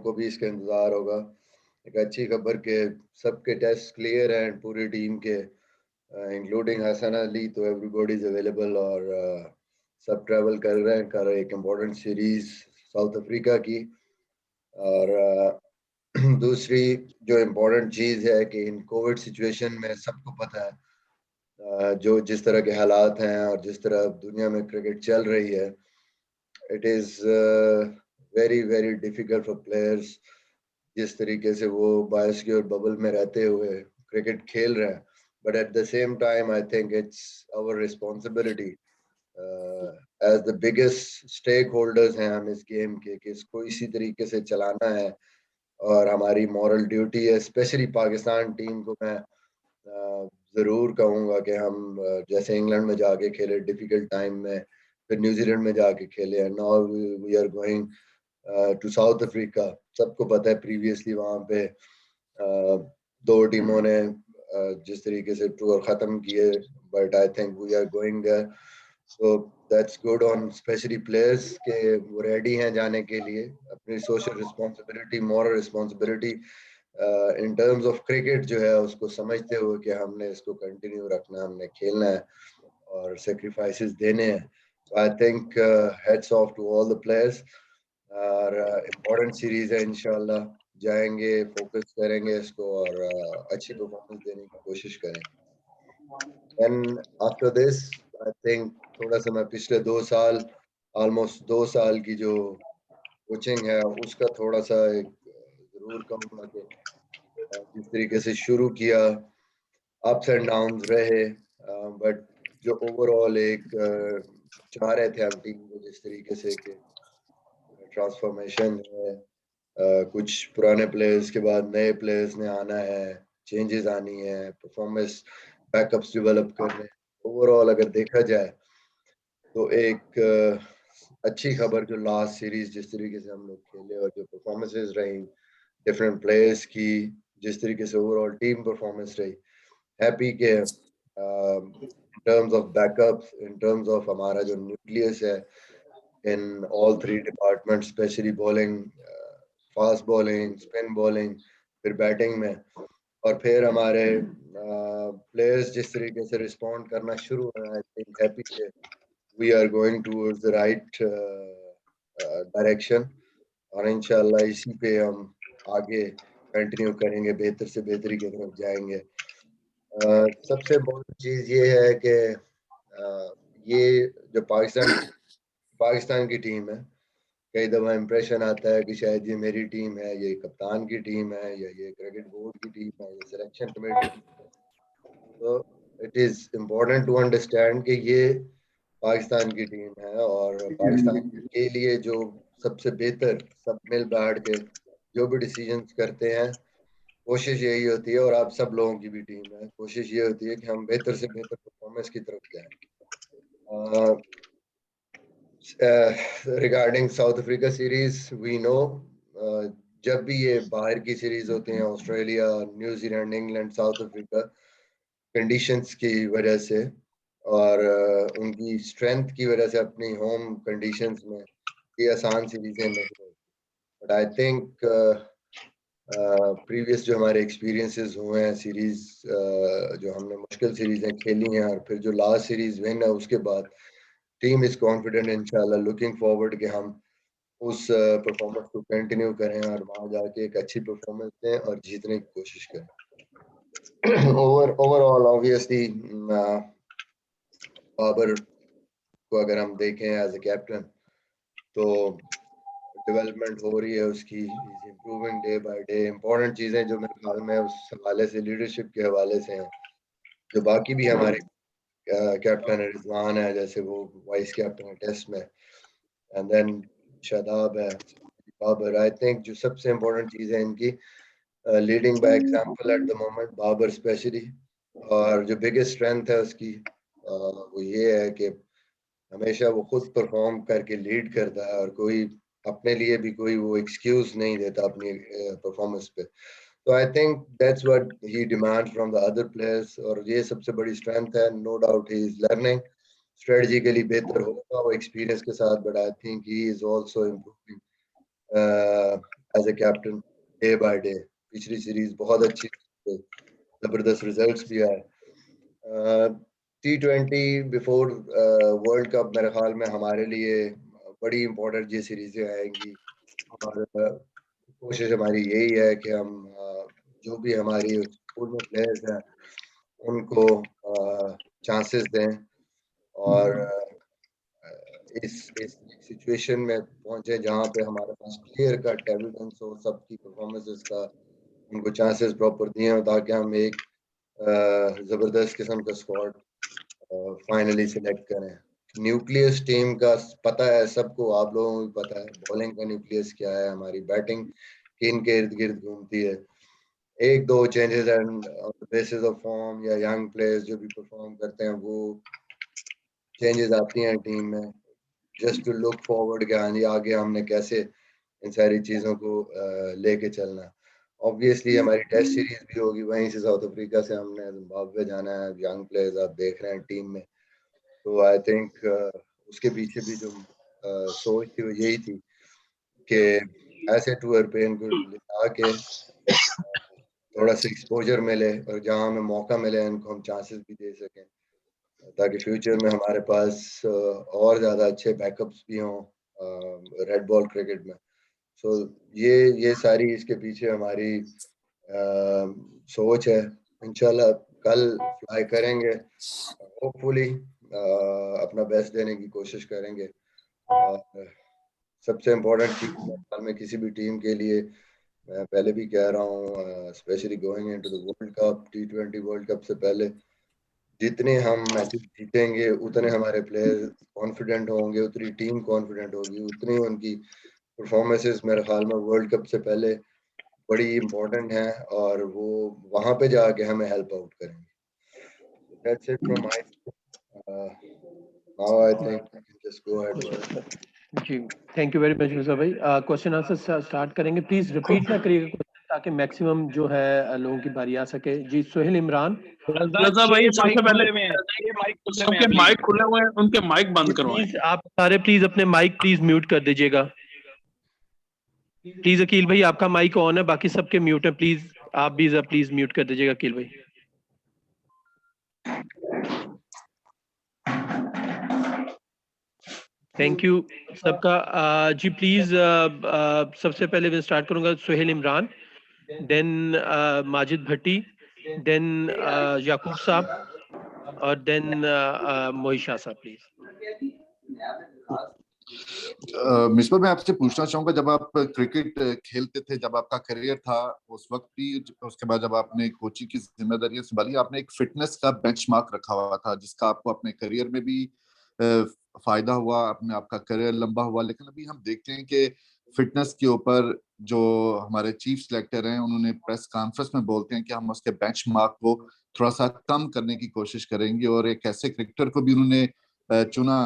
को भी इसका इंतज़ार होगा। एक अच्छी खबर के सबके टेस्ट क्लियर हैं पूरी टीम के, इंक्लूडिंग हसन अली, तो एवरीबॉडी इज़ अवेलेबल और सब ट्रैवल कर रहे हैं, कर एक इम्पोर्टेंट सीरीज़ साउथ अफ्रीका की। और दूसरी जो इम्पोर्टेंट चीज़ है कि इन कोविड सिचुएशन में सबको पता है जो जिस तरह के हालात हैं और जिस तरह दुनिया में क्रिकेट चल रही है, it is very very difficult for players जिस तरीके से वो बायोस्फीयर बबल में रहते हुए क्रिकेट खेल रहे हैं। But at the same time I think it's our responsibility as the biggest stakeholders हैं हम इस गेम के, कि इसको इसी तरीके से चलाना है और हमारी मॉरल ड्यूटी है। स्पेशली पाकिस्तान टीम को मैं ज़रूर कहूँगा कि हम जैसे इंग्लैंड में जाके खेले डिफिकल्ट टाइम में, फिर न्यूजीलैंड में जाके खेले, and now we are going to south Africa. सबको पता है प्रीवियसली वहाँ पे दो टीमों ने जिस तरीके से टूर ख़त्म किए, but I think we are going there, so that's good on specially players के वो रेडी हैं जाने के लिए। अपनी social responsibility, moral responsibility in terms of cricket जो है उसको समझते हुए कि हमने इसको कंटिन्यू रखना है, हमने खेलना है और सेक्रीफाइसेस देने हैं। I think hats off to all the players. और इम्पोर्टेंट सीरीज है, इंशाल्लाह जाएंगे, फोकस करेंगे इसको और अच्छी परफॉर्मेंस देने की कोशिश करेंगे। And after this I think थोड़ा सा मैं पिछले 2 साल, ऑलमोस्ट 2 साल की जो कोचिंग है उसका थोड़ा सा एक जरूर कहूँगा कि जिस तरीके से शुरू किया, अप्स एंड डाउन्स रहे, बट जो ओवरऑल एक चाह रहे थे हम टीम को जिस तरीके से कि ट्रांसफॉर्मेशन है, कुछ पुराने प्लेयर्स के बाद नए प्लेयर्स ने आना है, चेंजेस आनी है, परफॉर्मेंस बैकअप्स डेवलप करने, ओवरऑल अगर देखा जाए तो एक अच्छी खबर जो लास्ट सीरीज जिस तरीके से हम लोग खेले और जो परफॉर्मेंसेस रही डिफरेंट प्लेयर्स की, जिस तरीके से ओवरऑल टीम परफॉर्मेंस रही, हैप्पी के in terms of backups, in terms of हमारा जो न्यूक्लियस है in all three departments, especially bowling, fast bowling, spin bowling, फिर बैटिंग में, और फिर हमारे प्लेयर्स जिस तरीके से रिस्पॉन्ड करना शुरू हुए, आई थिंक हैप्पी के we are going towards the right direction और इंशाल्लाह इसी पे हम आगे कंटिन्यू करेंगे, बेहतर से बेहतरी की तरफ जाएंगे। सबसे इम्पोर्टेंट चीज़ ये है कि ये जो पाकिस्तान की टीम है, कई दफ़ा इम्प्रेशन आता है कि शायद ये मेरी टीम है, ये कप्तान की टीम है, या ये क्रिकेट बोर्ड की टीम है, ये सिलेक्शन कमेटी की। तो it is important to understand कि ये पाकिस्तान की टीम है और पाकिस्तान के लिए जो सबसे बेहतर, सब मिल बैठ के जो भी डिसीजंस करते हैं, कोशिश यही होती है, और आप सब लोगों की भी टीम है, कोशिश ये होती है कि हम बेहतर से बेहतर परफॉर्मेंस की तरफ जाएं। Regarding south Africa series, we know जब भी ये बाहर की सीरीज होती हैं, Australia, New Zealand, England, south Africa, conditions की वजह से और उनकी स्ट्रेंथ की वजह से अपनी होम कंडीशंस में ये आसान सीरीजें नहीं होती। बट आई थिंक प्रीवियस जो हमारे एक्सपीरियंसेस हुए हैं सीरीज, जो हमने मुश्किल सीरीजें खेली हैं और फिर जो लास्ट सीरीज विन है उसके बाद टीम इज कॉन्फिडेंट, इंशाल्लाह लुकिंग फॉरवर्ड कि हम उस परफॉर्मेंस को कंटिन्यू करें और वहां जाके एक अच्छी परफॉर्मेंस दें और जीतने की कोशिश करें। ओवरऑल ऑब्वियसली बाबर को अगर हम देखें एज ए कैप्टन, तो डेवलपमेंट हो रही है उसकी, is improving day by day. Important चीजें जो मेरे ख्याल में उस हवाले से, लीडरशिप के हवाले से हैं, जो बाकी भी हमारे कैप्टन है, रिजवान है जैसे, वो वाइस कैप्टन है टेस्ट में, एंड देन शादाब है, बाबर। आई थिंक जो सबसे इम्पोर्टेंट चीज़ है इनकी, leading by example at the moment, Babar specially. और जो बिगेस्ट स्ट्रेंथ है उसकी वो ये है कि हमेशा वो खुद परफॉर्म करके लीड करता है और कोई अपने लिए भी कोई वो एक्सक्यूज नहीं देता अपनी परफॉर्मेंस पे। तो I think that's what he demand from the other players, और ये सबसे बड़ी स्ट्रेंथ है। No doubt he is learning, strategically बेहतर होगा वो एक्सपीरियंस के साथ, but I think he is also improving as a captain day by day. पिछली सीरीज बहुत अच्छी, जबरदस्त रिजल्ट्स भी आए। T20 बिफोर वर्ल्ड कप मेरे ख्याल में हमारे लिए बड़ी इंपॉर्टेंट ये सीरीजें आएंगी, और कोशिश हमारी यही है कि हम जो भी हमारी स्कूल में प्लेयर्स हैं उनको चांसेस दें, और इस सिचुएशन में पहुंचे जहां पे हमारे पास क्लियर कट एविडेंस हो सबकी परफॉर्मेंसेस का, उनको चांसेस प्रॉपर दिए हो ताकि हम एक जबरदस्त किस्म का स्क्वाड फाइनली सिलेक्ट करें। न्यूक्लियस टीम का पता है सबको, आप लोगों को भी पता है बॉलिंग का न्यूक्लियस क्या है, हमारी बैटिंग किन के इर्द गिर्द घूमती है। एक दो changes and bases of form या यंग प्लेयर्स जो भी परफॉर्म करते हैं वो चेंजेस आती हैं टीम में, जस्ट टू लुक फॉरवर्ड के हाँ जी आगे हमने कैसे इन सारी चीज़ों को लेके चलना। ऑब्वियसली हमारी टेस्ट सीरीज भी होगी, वहीं से साउथ अफ्रीका से हमने जिम्बाब्वे जाना है। यंग प्लेयर्स आप देख रहे हैं टीम में, तो आई थिंक उसके पीछे भी जो सोच थी वो यही थी कि ऐसे टूर पे इनको लिखा के थोड़ा सा एक्सपोजर मिले, और जहां हमें मौका मिले इनको हम चांसेस भी दे सकें ताकि फ्यूचर में हमारे पास और ज़्यादा अच्छे बैकअप्स भी हों रेड बॉल क्रिकेट में। सो ये सारी इसके पीछे हमारी सोच है। इंशाल्लाह कल फ्लाई करेंगे, होपफुली अपना बेस्ट देने की कोशिश करेंगे। और सबसे इम्पोर्टेंट चीज़ में किसी भी टीम के लिए मैं पहले भी कह रहा हूँ, specially going into the world cup, T20 world cup से पहले जितने हम मैचेस जीतेंगे उतने हमारे प्लेयर कॉन्फिडेंट होंगे, उतनी टीम कॉन्फिडेंट होगी, उतनी उनकी परफॉर्मेंसेस मेरे ख्याल में वर्ल्ड कप से पहले बड़ी इंपॉर्टेंट है, और वो वहां पे जाके हमें हेल्प आउट करेंगे। That's it from my side. Now I think we can just go ahead with जी, thank you very much Mirza भाई। क्वेश्चन आंसर स्टार्ट करेंगे, प्लीज रिपीट ना करिएगा क्वेश्चन ताकि मैक्सिमम जो है लोगों की बारी आ सके। जी सोहेल इमरान। रजा भाई सबसे पहले सबके माइक खुले हुए हैं, उनके माइक बंद करवाएं। प्लीज आप सारे प्लीज अपने माइक प्लीज म्यूट कर दीजिएगा। प्लीज अकील भाई आपका माइक ऑन है, बाकी सबके म्यूट है, प्लीज आप भी प्लीज म्यूट कर दीजिएगा अकील भाई। थैंक यू सबका। जी प्लीज सबसे पहले मैं स्टार्ट करूंगा सोहेल इमरान, देन माजिद भट्टी, देन याकूब साहब, और देन मोहिशा साहब प्लीज। मिसबा मैं आपसे पूछना चाहूंगा, जब आप क्रिकेट खेलते थे, जब आपका करियर था उस वक्त भी, उसके बाद जब आपने कोचिंग की जिम्मेदारियां संभाली, आपने एक फिटनेस का बेंचमार्क रखा हुआ था जिसका आपको अपने करियर में भी फायदा हुआ, अपने आपका करियर लंबा हुआ। लेकिन अभी हम देखते हैं कि फिटनेस के ऊपर जो हमारे चीफ सिलेक्टर हैं उन्होंने प्रेस कॉन्फ्रेंस में बोलते हैं कि हम उसके बेंचमार्क को थोड़ा सा कम करने की कोशिश करेंगे, और एक ऐसे क्रिकेटर को भी उन्होंने चुना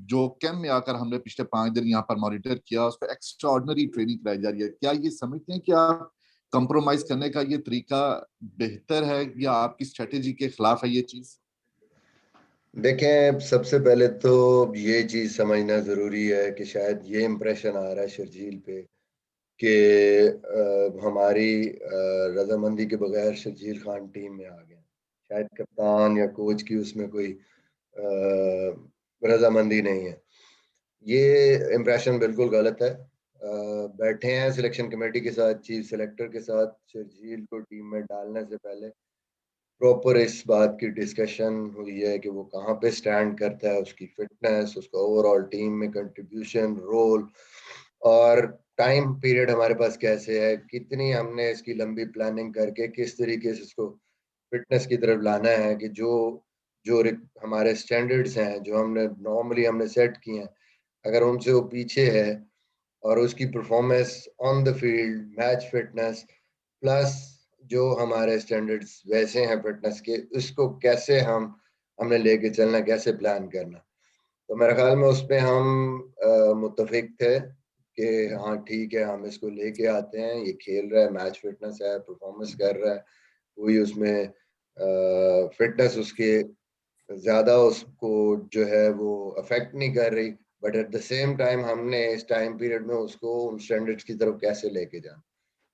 जो कैंप में आकर हमने पिछले 5 दिन यहाँ पर मॉनिटर किया, उस पर एक्स्ट्रा ऑर्डिनरी ट्रेनिंग कराई जा रही है। क्या ये समझते हैं कि आप कंप्रोमाइज करने का ये तरीका बेहतर है या आपकी स्ट्रेटेजी के खिलाफ है ये चीज? देखें, सबसे पहले तो ये चीज समझना जरूरी है कि शायद ये इम्प्रेशन आ रहा है शर्जील पे कि हमारी रजामंदी के बगैर शर्जील खान टीम में आ गए। शायद कप्तान या कोच की उसमें कोई रजामंदी नहीं है। ये इम्प्रेशन बिल्कुल गलत है। बैठे हैं सिलेक्शन कमेटी के साथ, चीफ सिलेक्टर के साथ, शर्जील को टीम में डालने से पहले प्रॉपर इस बात की डिस्कशन हुई है कि वो कहाँ पे स्टैंड करता है, उसकी फिटनेस, उसका ओवरऑल टीम में कंट्रीब्यूशन, रोल, और टाइम पीरियड हमारे पास कैसे है, कितनी हमने इसकी लंबी प्लानिंग करके किस तरीके से इसको फिटनेस की तरफ लाना है कि जो जो हमारे स्टैंडर्ड्स हैं जो हमने सेट किए हैं, अगर उनसे वो पीछे है और उसकी performance on the field, match fitness plus जो हमारे स्टैंडर्ड्स वैसे हैं फिटनेस के, उसको कैसे हमने लेके चलना, कैसे प्लान करना। तो मेरे ख्याल में उस पर हम मुत्तफिक थे कि हाँ ठीक है, हम इसको लेके आते हैं, ये खेल रहा है, मैच फिटनेस है, परफॉर्मेंस कर रहा है, कोई उसमें फिटनेस उसके ज्यादा उसको जो है वो अफेक्ट नहीं कर रही, but at the same time हमने इस टाइम पीरियड में उसको उन स्टैंडर्ड्स की तरफ कैसे लेके जाना,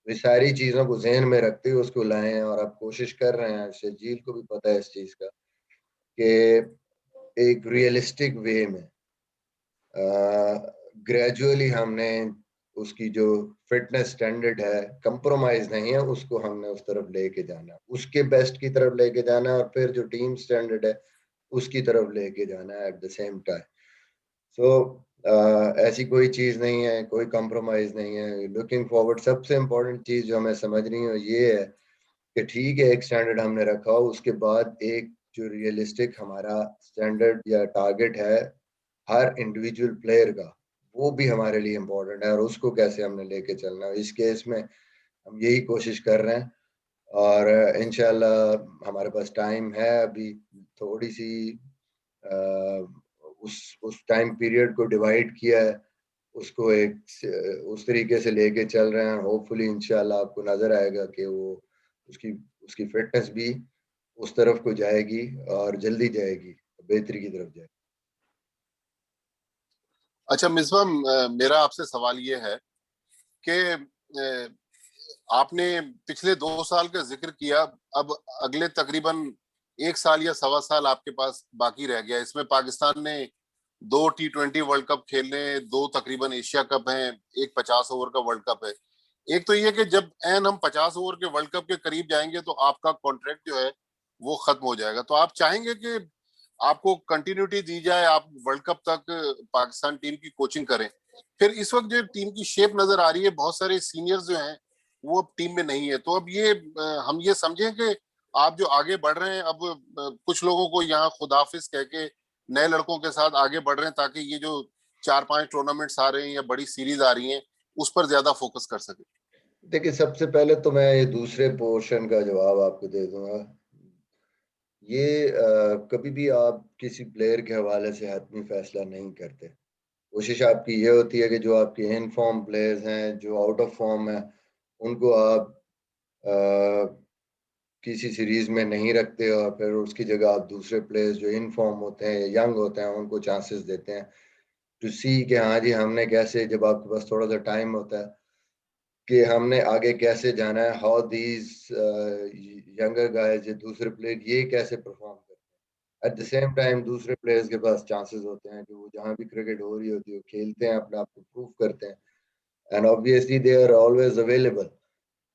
ये सारी चीजों को जहन में रखते हुए उसको लाए, और आप कोशिश कर रहे हैं, शजील को भी पता है इस चीज का, कि एक रियलिस्टिक वे में ग्रेजुअली हमने उसकी जो फिटनेस स्टैंडर्ड है, कंप्रोमाइज नहीं है, उसको हमने उस तरफ लेके जाना है, उसके बेस्ट की तरफ लेके जाना है, और फिर जो टीम स्टैंडर्ड है उसकी तरफ लेके जाना है एट द सेम टाइम। सो ऐसी कोई चीज नहीं है, कोई कंप्रोमाइज नहीं है। लुकिंग फॉरवर्ड सबसे इम्पोर्टेंट चीज जो हमें समझनी है ये है कि ठीक है एक स्टैंडर्ड हमने रखा हो, उसके बाद एक जो रियलिस्टिक हमारा स्टैंडर्ड या टारगेट है हर इंडिविजुअल प्लेयर का, वो भी हमारे लिए इम्पोर्टेंट है, और उसको कैसे हमने लेके चलना है। इस केस में हम यही कोशिश कर रहे हैं, और इंशाल्लाह हमारे पास टाइम है अभी, थोड़ी सी उस टाइम पीरियड को डिवाइड किया है, उसको एक उस तरीके से लेके चल रहे हैं। होपफुली इंशाल्लाह आपको नजर आएगा कि वो उसकी उसकी फिटनेस भी उस तरफ को जाएगी, और जल्दी जाएगी, बेहतरी की तरफ जाएगी। अच्छा मिसबा, मेरा आपसे सवाल ये है कि आपने पिछले 2 साल का जिक्र किया, अब अगले तकरीबन 1 साल या सवा साल आपके पास बाकी रह गया। इसमें पाकिस्तान ने 2 T20 वर्ल्ड कप खेलने, 2 तकरीबन एशिया कप हैं, एक 50 ओवर का वर्ल्ड कप है। एक तो ये कि जब एन हम 50 ओवर के वर्ल्ड कप के करीब जाएंगे तो आपका कॉन्ट्रैक्ट जो है वो खत्म हो जाएगा, तो आप चाहेंगे कि आपको कंटिन्यूटी दी जाए, आप वर्ल्ड कप तक पाकिस्तान टीम की कोचिंग करें। फिर इस वक्त जो टीम की शेप नजर आ रही है, बहुत सारे सीनियर्स जो हैं वो अब टीम में नहीं है, तो अब ये हम ये समझें कि आप जो आगे बढ़ रहे हैं, अब कुछ लोगों को यहाँ खुदाफिज कह के नए लड़कों के साथ आगे बढ़ रहे हैं, ताकि ये जो 4-5 टूर्नामेंट्स आ रहे हैं या बड़ी सीरीज आ रही हैं उस पर ज्यादा फोकस कर सके। देखिए सबसे पहले तो मैं ये दूसरे पोर्शन का जवाब आपको दे दूंगा। ये कभी भी आप किसी प्लेयर के हवाले से हतमी फैसला नहीं करते। कोशिश आपकी ये होती है कि जो आपके इन फॉर्म प्लेयर्स हैं, जो आउट ऑफ फॉर्म है, उनको आप किसी सीरीज में नहीं रखते, और फिर उसकी जगह आप दूसरे प्लेयर्स जो इन फॉर्म होते हैं, यंग होते हैं, उनको चांसेस देते हैं टू सी कि हाँ जी हमने कैसे, जब आपके पास थोड़ा सा टाइम होता है, कि हमने आगे कैसे जाना है, हाउ दीज यंगर गाइस, ये दूसरे प्लेयर ये कैसे परफॉर्म करते हैं। एट द सेम टाइम दूसरे प्लेयर्स के पास चांसेस होते हैं कि वो जहाँ भी क्रिकेट हो रही होती है वो खेलते हैं, अपने आप को प्रूव करते हैं, and obviously they are always available.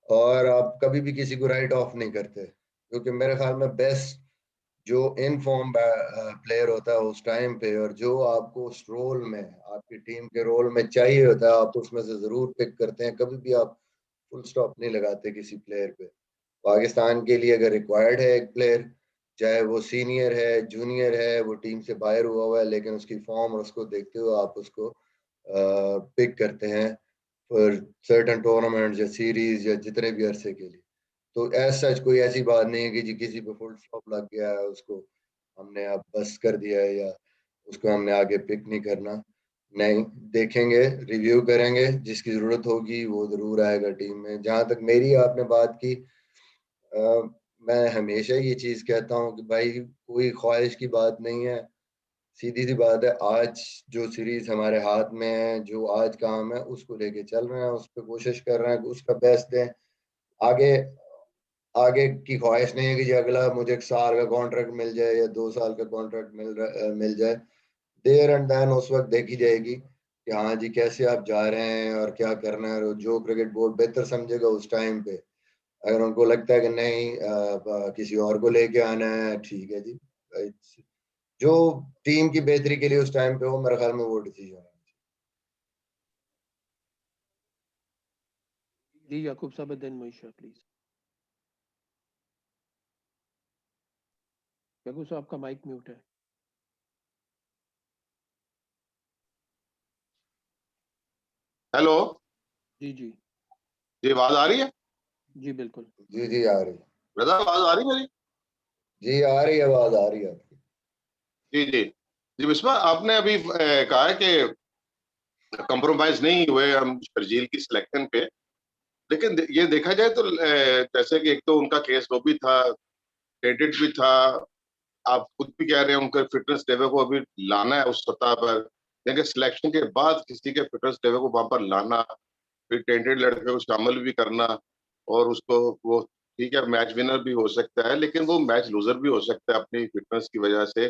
और आप कभी भी किसी को राइट ऑफ नहीं करते, क्योंकि मेरे ख्याल में बेस्ट जो इन फॉर्म प्लेयर होता है उस टाइम पे, और जो आपको उस रोल में, आपकी टीम के रोल में चाहिए होता है, आप उसमें से जरूर पिक करते हैं। कभी भी आप फुल स्टॉप नहीं लगाते किसी प्लेयर पे। पाकिस्तान के लिए अगर रिक्वायर्ड है एक प्लेयर, चाहे वो सीनियर है, जूनियर है, वो टीम से बाहर हुआ है, लेकिन उसकी फॉर्म और उसको देखते हुए आप उसको पिक करते हैं फॉर सर्टेन टूर्नामेंट्स या सीरीज या जितने भी अरसे के लिए। तो एज सच कोई ऐसी बात नहीं है कि जी किसी पे फुल स्टॉप लग गया है, उसको हमने अब बस कर दिया है, या उसको हमने आगे पिक नहीं करना। नहीं, देखेंगे, रिव्यू करेंगे, जिसकी जरूरत होगी वो जरूर आएगा टीम में। जहां तक मेरी आपने बात की, मैं हमेशा ये चीज कहता हूँ कि भाई कोई ख्वाहिश की बात नहीं है, सीधी सी बात है। आज जो सीरीज हमारे हाथ में है, जो आज काम है, उसको लेके चल रहे हैं, उस पर कोशिश कर रहे हैं कि उसका बेस्ट दें। आगे आगे की ख्वाहिश नहीं है कि जी अगला मुझे 1 साल का कॉन्ट्रैक्ट मिल जाए या 2 साल का कॉन्ट्रैक्ट मिल जाए। देयर एंड देन उस वक्त देखी जाएगी कि हाँ जी कैसे आप जा रहे हैं और क्या करना है, और जो क्रिकेट बोर्ड बेहतर समझेगा उस टाइम पे, अगर उनको लगता है कि नहीं किसी और को लेके आना है, ठीक है जी। जो टीम की बेहतरी के लिए उस टाइम पे हो, मेरे ख्याल में वो डिसीजन है। जी याकूब साहब, देन मोइशा प्लीज। याकूब साहब आपका माइक म्यूट है। हेलो जी जी जी, आवाज आ रही है? जी बिल्कुल। जी जी आ रही, रजा आवाज आ रही है मेरी? जी आ रही है, आवाज आ रही है आपकी। जी जी जी बिस्मा, आपने अभी कहा है कि कंप्रोमाइज नहीं हुए हम शर्जील की सिलेक्शन पे, लेकिन ये देखा जाए तो जैसे कि एक तो उनका केस वो भी था, क्रेडिट भी था, आप खुद भी कह रहे हैं उनका फिटनेस लेवल को अभी लाना है उस सतह पर, लेकिन सिलेक्शन के बाद किसी के फिटनेस लेवल को वहां पर लाना, फिर टैलेंटेड लड़के को शामिल भी करना, और उसको वो ठीक है मैच विनर भी हो सकता है, लेकिन वो मैच लूजर भी हो सकता है अपनी फिटनेस की वजह से।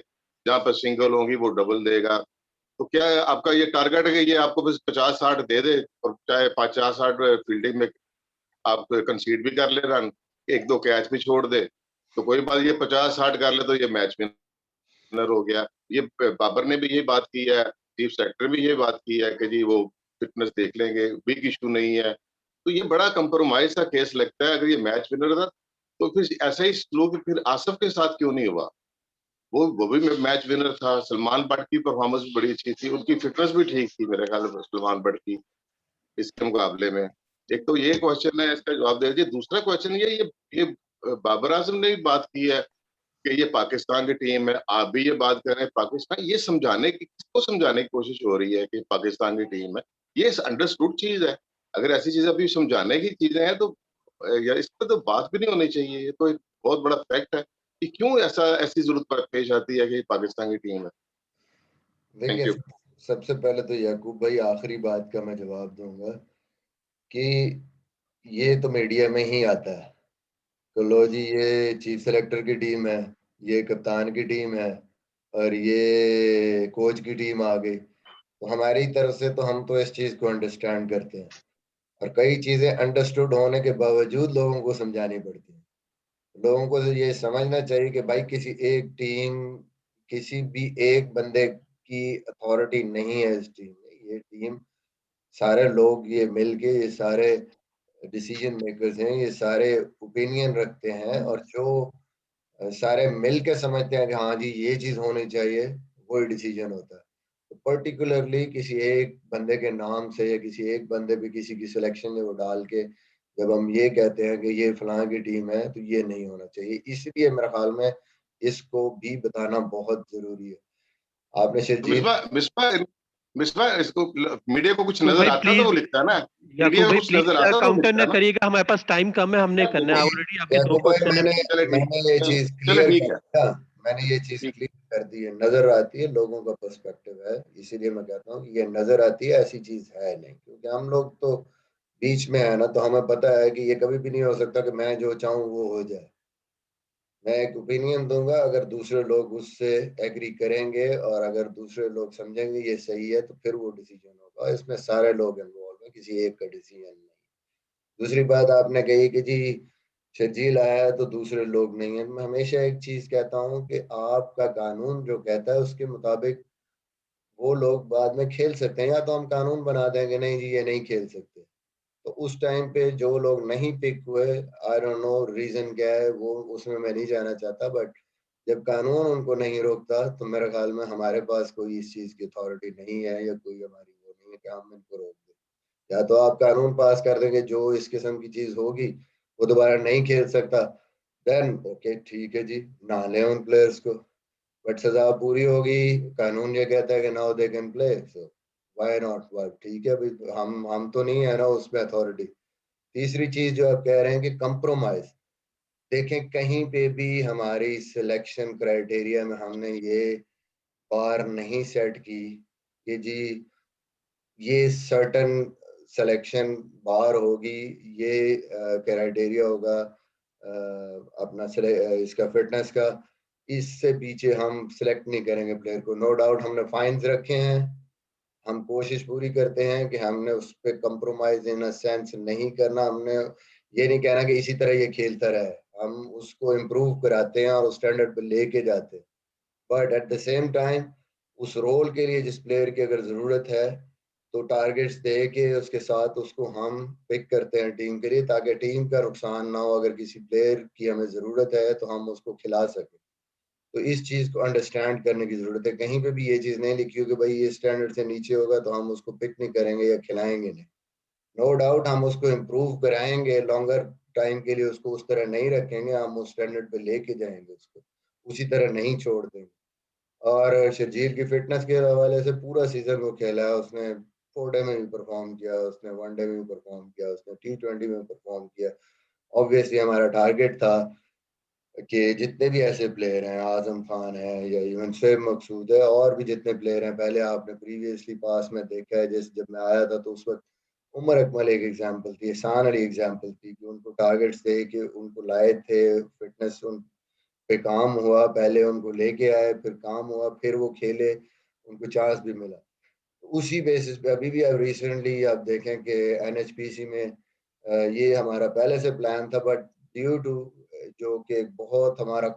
जहाँ पर सिंगल होगी वो डबल देगा। तो क्या आपका ये टारगेट है कि ये आपको बस 50-60 दे दे, और चाहे 50-60 फील्डिंग में आप कंसीड भी कर ले रन, एक दो कैच भी छोड़ दे, तो कोई बात, ये 50-60 कर ले तो ये मैच विनर हो गया। ये बाबर ने भी यही बात की है, चीफ सेक्रेटरी भी ये बात की है कि जी वो फिटनेस देख लेंगे, बिग इशू नहीं है। तो ये बड़ा कंप्रोमाइज का केस लगता है। अगर ये मैच विनर था तो फिर ऐसा ही सलूक फिर आसिफ के साथ क्यों नहीं हुआ? वो भी मैच विनर था। सलमान बट की परफॉर्मेंस भी बड़ी अच्छी थी, उनकी फिटनेस भी ठीक थी मेरे ख्याल में सलमान बट की इसके मुकाबले में। एक तो ये क्वेश्चन है, इसका जवाब दे दीजिए। दूसरा क्वेश्चन ये बाबर आजम ने भी बात की है कि ये पाकिस्तान की टीम है, आप भी ये बात कर रहे हैं पाकिस्तान, ये समझाने की, किसको समझाने की कोशिश हो रही है कि पाकिस्तान की टीम है? ये अंडरस्टूड चीज है। अगर ऐसी चीज अभी समझाने की चीजें हैं तो या इस पर तो बात भी नहीं होनी चाहिए। ये तो एक बहुत बड़ा फैक्ट है कि क्यों ऐसी जरूरत पेश आती है कि पाकिस्तान की टीम है। थैंक देखिए, यू। सबसे पहले तो याकूब भाई आखिरी बात का मैं जवाब दूंगा कि ये तो मीडिया में ही आता है कि लो जी ये चीफ सेलेक्टर की टीम है, ये कप्तान की टीम है, और ये कोच की टीम आ गई। तो हमारी तरफ से तो हम तो इस चीज को अंडरस्टैंड करते हैं, और कई चीजें अंडरस्टूड होने के बावजूद लोगों को समझानी पड़ती हैं। लोगों को तो ये समझना चाहिए कि भाई किसी एक टीम, किसी भी एक बंदे की अथॉरिटी नहीं है इस टीम में। ये टीम सारे लोग ये मिलके, ये सारे डिसीजन मेकर्स हैं, ये सारे ओपिनियन रखते हैं, और जो सारे मिल के समझते हैं कि हाँ जी ये चीज होनी चाहिए, वही डिसीजन होता है। तो पर्टिकुलरली किसी एक बंदे के नाम से या किसी एक बंदे पे किसी की सिलेक्शन वो डाल के जब हम ये कहते हैं कि ये फलां की टीम है, तो ये नहीं होना चाहिए। इसलिए मेरे ख्याल में इसको भी बताना बहुत जरूरी है। आपने शिरजीत मिसबा मिसबा मिसबा इसको मीडिया को कुछ तो नजर भाई आता तो प्लीज, वो लिखता है ना। मीडिया याकूब को भाई कुछ नजर प्लीज आता तो वो काउंटर लिखता ना है ना। करिएगा, हमारे पास टाइम कम है, हमने करना है ऑलरेडी। आपके दो याकूब भाई, क्वेश्चन है। मैंने चले ठीक, मैंने ये चीज चले क्लियर ठीक कर है। दिया। मैंने ये चीज ठीक। क्लियर कर दी है, नजर आती है, लोगों का पर्सपेक्टिव है। इसीलिए मैं कहता हूँ कि ये नजर आती है, ऐसी चीज है नहीं। क्योंकि हम लोग तो बीच में है ना, तो हमें पता है कि ये कभी भी नहीं हो सकता कि मैं जो चाहूँ वो हो जाए। मैं एक ओपिनियन दूंगा, अगर दूसरे लोग उससे एग्री करेंगे और अगर दूसरे लोग समझेंगे ये सही है, तो फिर वो डिसीजन होगा। इसमें सारे लोग इन्वॉल्व हैं, किसी एक का डिसीजन नहीं। दूसरी बात आपने कही कि जी शर्जील आया है तो दूसरे लोग नहीं है। मैं हमेशा एक चीज कहता हूँ कि आपका कानून जो कहता है उसके मुताबिक वो लोग बाद में खेल सकते हैं, या तो हम कानून बना देंगे नहीं जी ये नहीं खेल सकते। तो उस टाइम पे जो लोग नहीं पिक हुए, आई डोंट नो रीजन क्या है, वो उसमें मैं नहीं जाना चाहता, बट जब कानून उनको नहीं रोकता तो मेरे ख्याल में हमारे पास कोई इस चीज की अथॉरिटी नहीं है, या कोई हमारी वो नहीं है कि हम इनको रोक दें। या तो आप कानून पास कर देंगे जो इस किस्म की चीज होगी वो दोबारा नहीं खेल सकता, देन ओके ठीक है जी, ना लें उन प्लेयर्स को। बट सजा पूरी होगी, कानून ये कहता है कि now they can play, so why not, why ठीक है भाई, हम तो नहीं है ना उसमें अथॉरिटी। तीसरी चीज जो आप कह रहे हैं कि कंप्रोमाइज, देखें कहीं पे भी हमारी सिलेक्शन क्राइटेरिया में हमने ये बार नहीं सेट की कि जी ये सर्टन सिलेक्शन बार होगी, ये क्राइटेरिया होगा अपना इसका फिटनेस का, इससे पीछे हम सिलेक्ट नहीं करेंगे प्लेयर को। नो डाउट हमने फाइन्स रखे हैं, हम कोशिश पूरी करते हैं कि हमने उस पर कंप्रोमाइज इन सेंस नहीं करना। हमने ये नहीं कहना कि इसी तरह ये खेलता रहे, हम उसको इम्प्रूव कराते हैं और उस स्टैंडर्ड पे लेके जाते हैं। But at the same time उस रोल के लिए जिस प्लेयर की अगर जरूरत है, तो टारगेट्स दे के उसके साथ उसको हम पिक करते हैं टीम के लिए, ताकि टीम का नुकसान ना हो। अगर किसी प्लेयर की हमें जरूरत है तो हम उसको खिला सकें। तो इस चीज को अंडरस्टैंड करने की जरूरत है। कहीं पे भी ये चीज नहीं लिखी हो कि भाई ये स्टैंडर्ड से नीचे होगा तो हम उसको पिक नहीं करेंगे या खिलाएंगे नहीं। नो डाउट हम उसको इम्प्रूव कराएंगे, लॉन्गर टाइम के लिए उसको उस तरह नहीं रखेंगे, हम उस स्टैंडर्ड पे लेके जाएंगे उसको, उसी तरह नहीं छोड़ देंगे। और शर्जील की फिटनेस के हवाले से पूरा सीजन वो खेला है उसने, 4 डे में भी परफॉर्म किया, उसने 1 डे में भी परफॉर्म किया, उसने T20 में परफॉर्म किया। ऑब्वियसली हमारा टारगेट था कि जितने भी ऐसे प्लेयर हैं, आजम खान है या इवन शोएब मकसूद है, और भी जितने प्लेयर हैं, पहले आपने प्रीवियसली पास में देखा है, जैसे जब मैं आया था तो उस वक्त उमर अकमल एक एग्जांपल थी, एहसान अली एग्जांपल थी, कि उनको टारगेट्स थे कि उनको लाए थे, फिटनेस उन पे काम हुआ, पहले उनको लेके आए, फिर काम हुआ, फिर वो खेले, उनको चांस भी मिला। उसी बेसिस पे अभी भी अब रिसेंटली आप देखें कि एनएचपीसी में ये हमारा पहले से प्लान था, बट ड्यू टू जो कि बहुत हमारा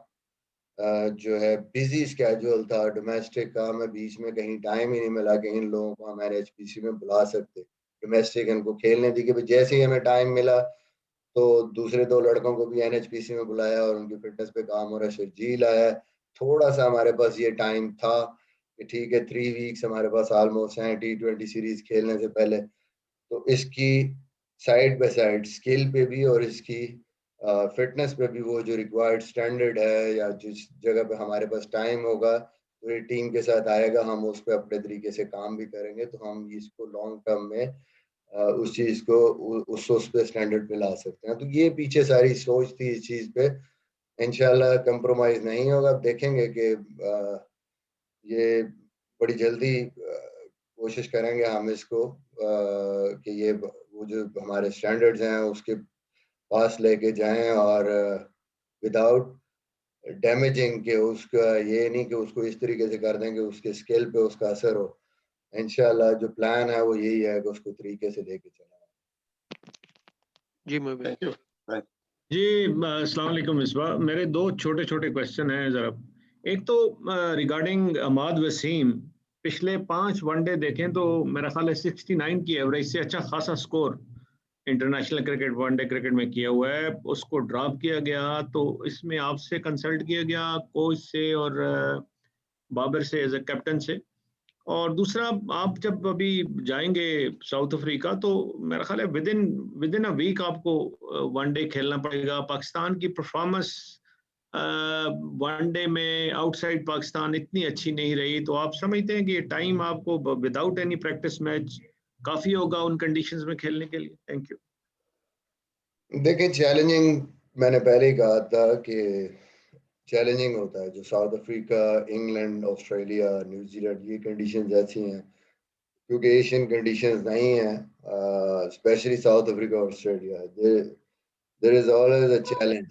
जो है बिजी स्केड्यूल था डोमेस्टिक का, हमें बीच में कहीं टाइम ही नहीं मिला कि इन लोगों को हम एनएचपीसी में बुला सकते, डोमेस्टिक इनको खेलने दी, कि जैसे ही हमें टाइम मिला तो दूसरे दो लड़कों को भी एनएचपीसी में बुलाया और उनकी फिटनेस पे काम हो रहा है, शर्जील आया। थोड़ा सा हमारे पास ये टाइम था कि ठीक है 3 वीक्स हमारे पास ऑलमोस्ट हैं T20 सीरीज खेलने से पहले, तो इसकी साइड बाय साइड स्किल पे भी और इसकी फिटनेस पे भी वो जो रिक्वायर्ड स्टैंडर्ड है या जिस जगह पे हमारे पास टाइम होगा तो ये टीम के साथ आएगा, हम उस पर अपने तरीके से काम भी करेंगे, तो हम इसको लॉन्ग टर्म में उस चीज को उस पे स्टैंडर्ड पे ला सकते हैं। तो ये पीछे सारी सोच थी इस चीज पे, इंशाल्लाह कंप्रोमाइज नहीं होगा। अब देखेंगे कि ये बड़ी जल्दी कोशिश करेंगे हम इसको कि ये वो जो हमारे स्टैंडर्ड्स हैं उसके पास लेके जाएं, और विदाउट डैमेजिंग के उसका, ये नहीं कि उसको इस तरीके से कर दें कि उसके स्किल पे उसका असर हो। इंशाल्लाह जो प्लान है वो यही है कि उसको तरीके से लेके चलें। जी मोहिब। Thank you. जी अस्सलाम वालेकुम मिसबा, मेरे दो छोटे छोटे क्वेश्चन हैं ज़रा। एक तो रिगार्डिंग अमाद वसीम, पिछले 5 वनडे देखें तो मेरा ख्याल है 69 की एवरेज से अच्छा खासा score international cricket one day cricket में किया हुआ है, उसको ड्रॉप किया गया। तो इसमें आपसे कंसल्ट किया गया, कोच से और बाबर से एज ए कैप्टन से? और दूसरा, आप जब अभी जाएंगे साउथ अफ्रीका तो मेरा ख्याल है विद इन अ वीक आपको वनडे खेलना पड़ेगा। पाकिस्तान की परफॉर्मेंस वनडे में आउटसाइड पाकिस्तान इतनी अच्छी नहीं रही, तो आप समझते हैं कि ये टाइम आपको विदाउट एनी प्रैक्टिस मैच काफी होगा उन कंडीशंस में खेलने के लिए? Thank you. देखिए चैलेंजिंग, मैंने पहले ही कहा था कि चैलेंजिंग होता है। जो South Africa, England, Australia, New Zealand, ये कंडीशंस ऐसी हैं क्योंकि एशियन कंडीशंस नहीं है, specially South Africa, Australia, there is always a challenge,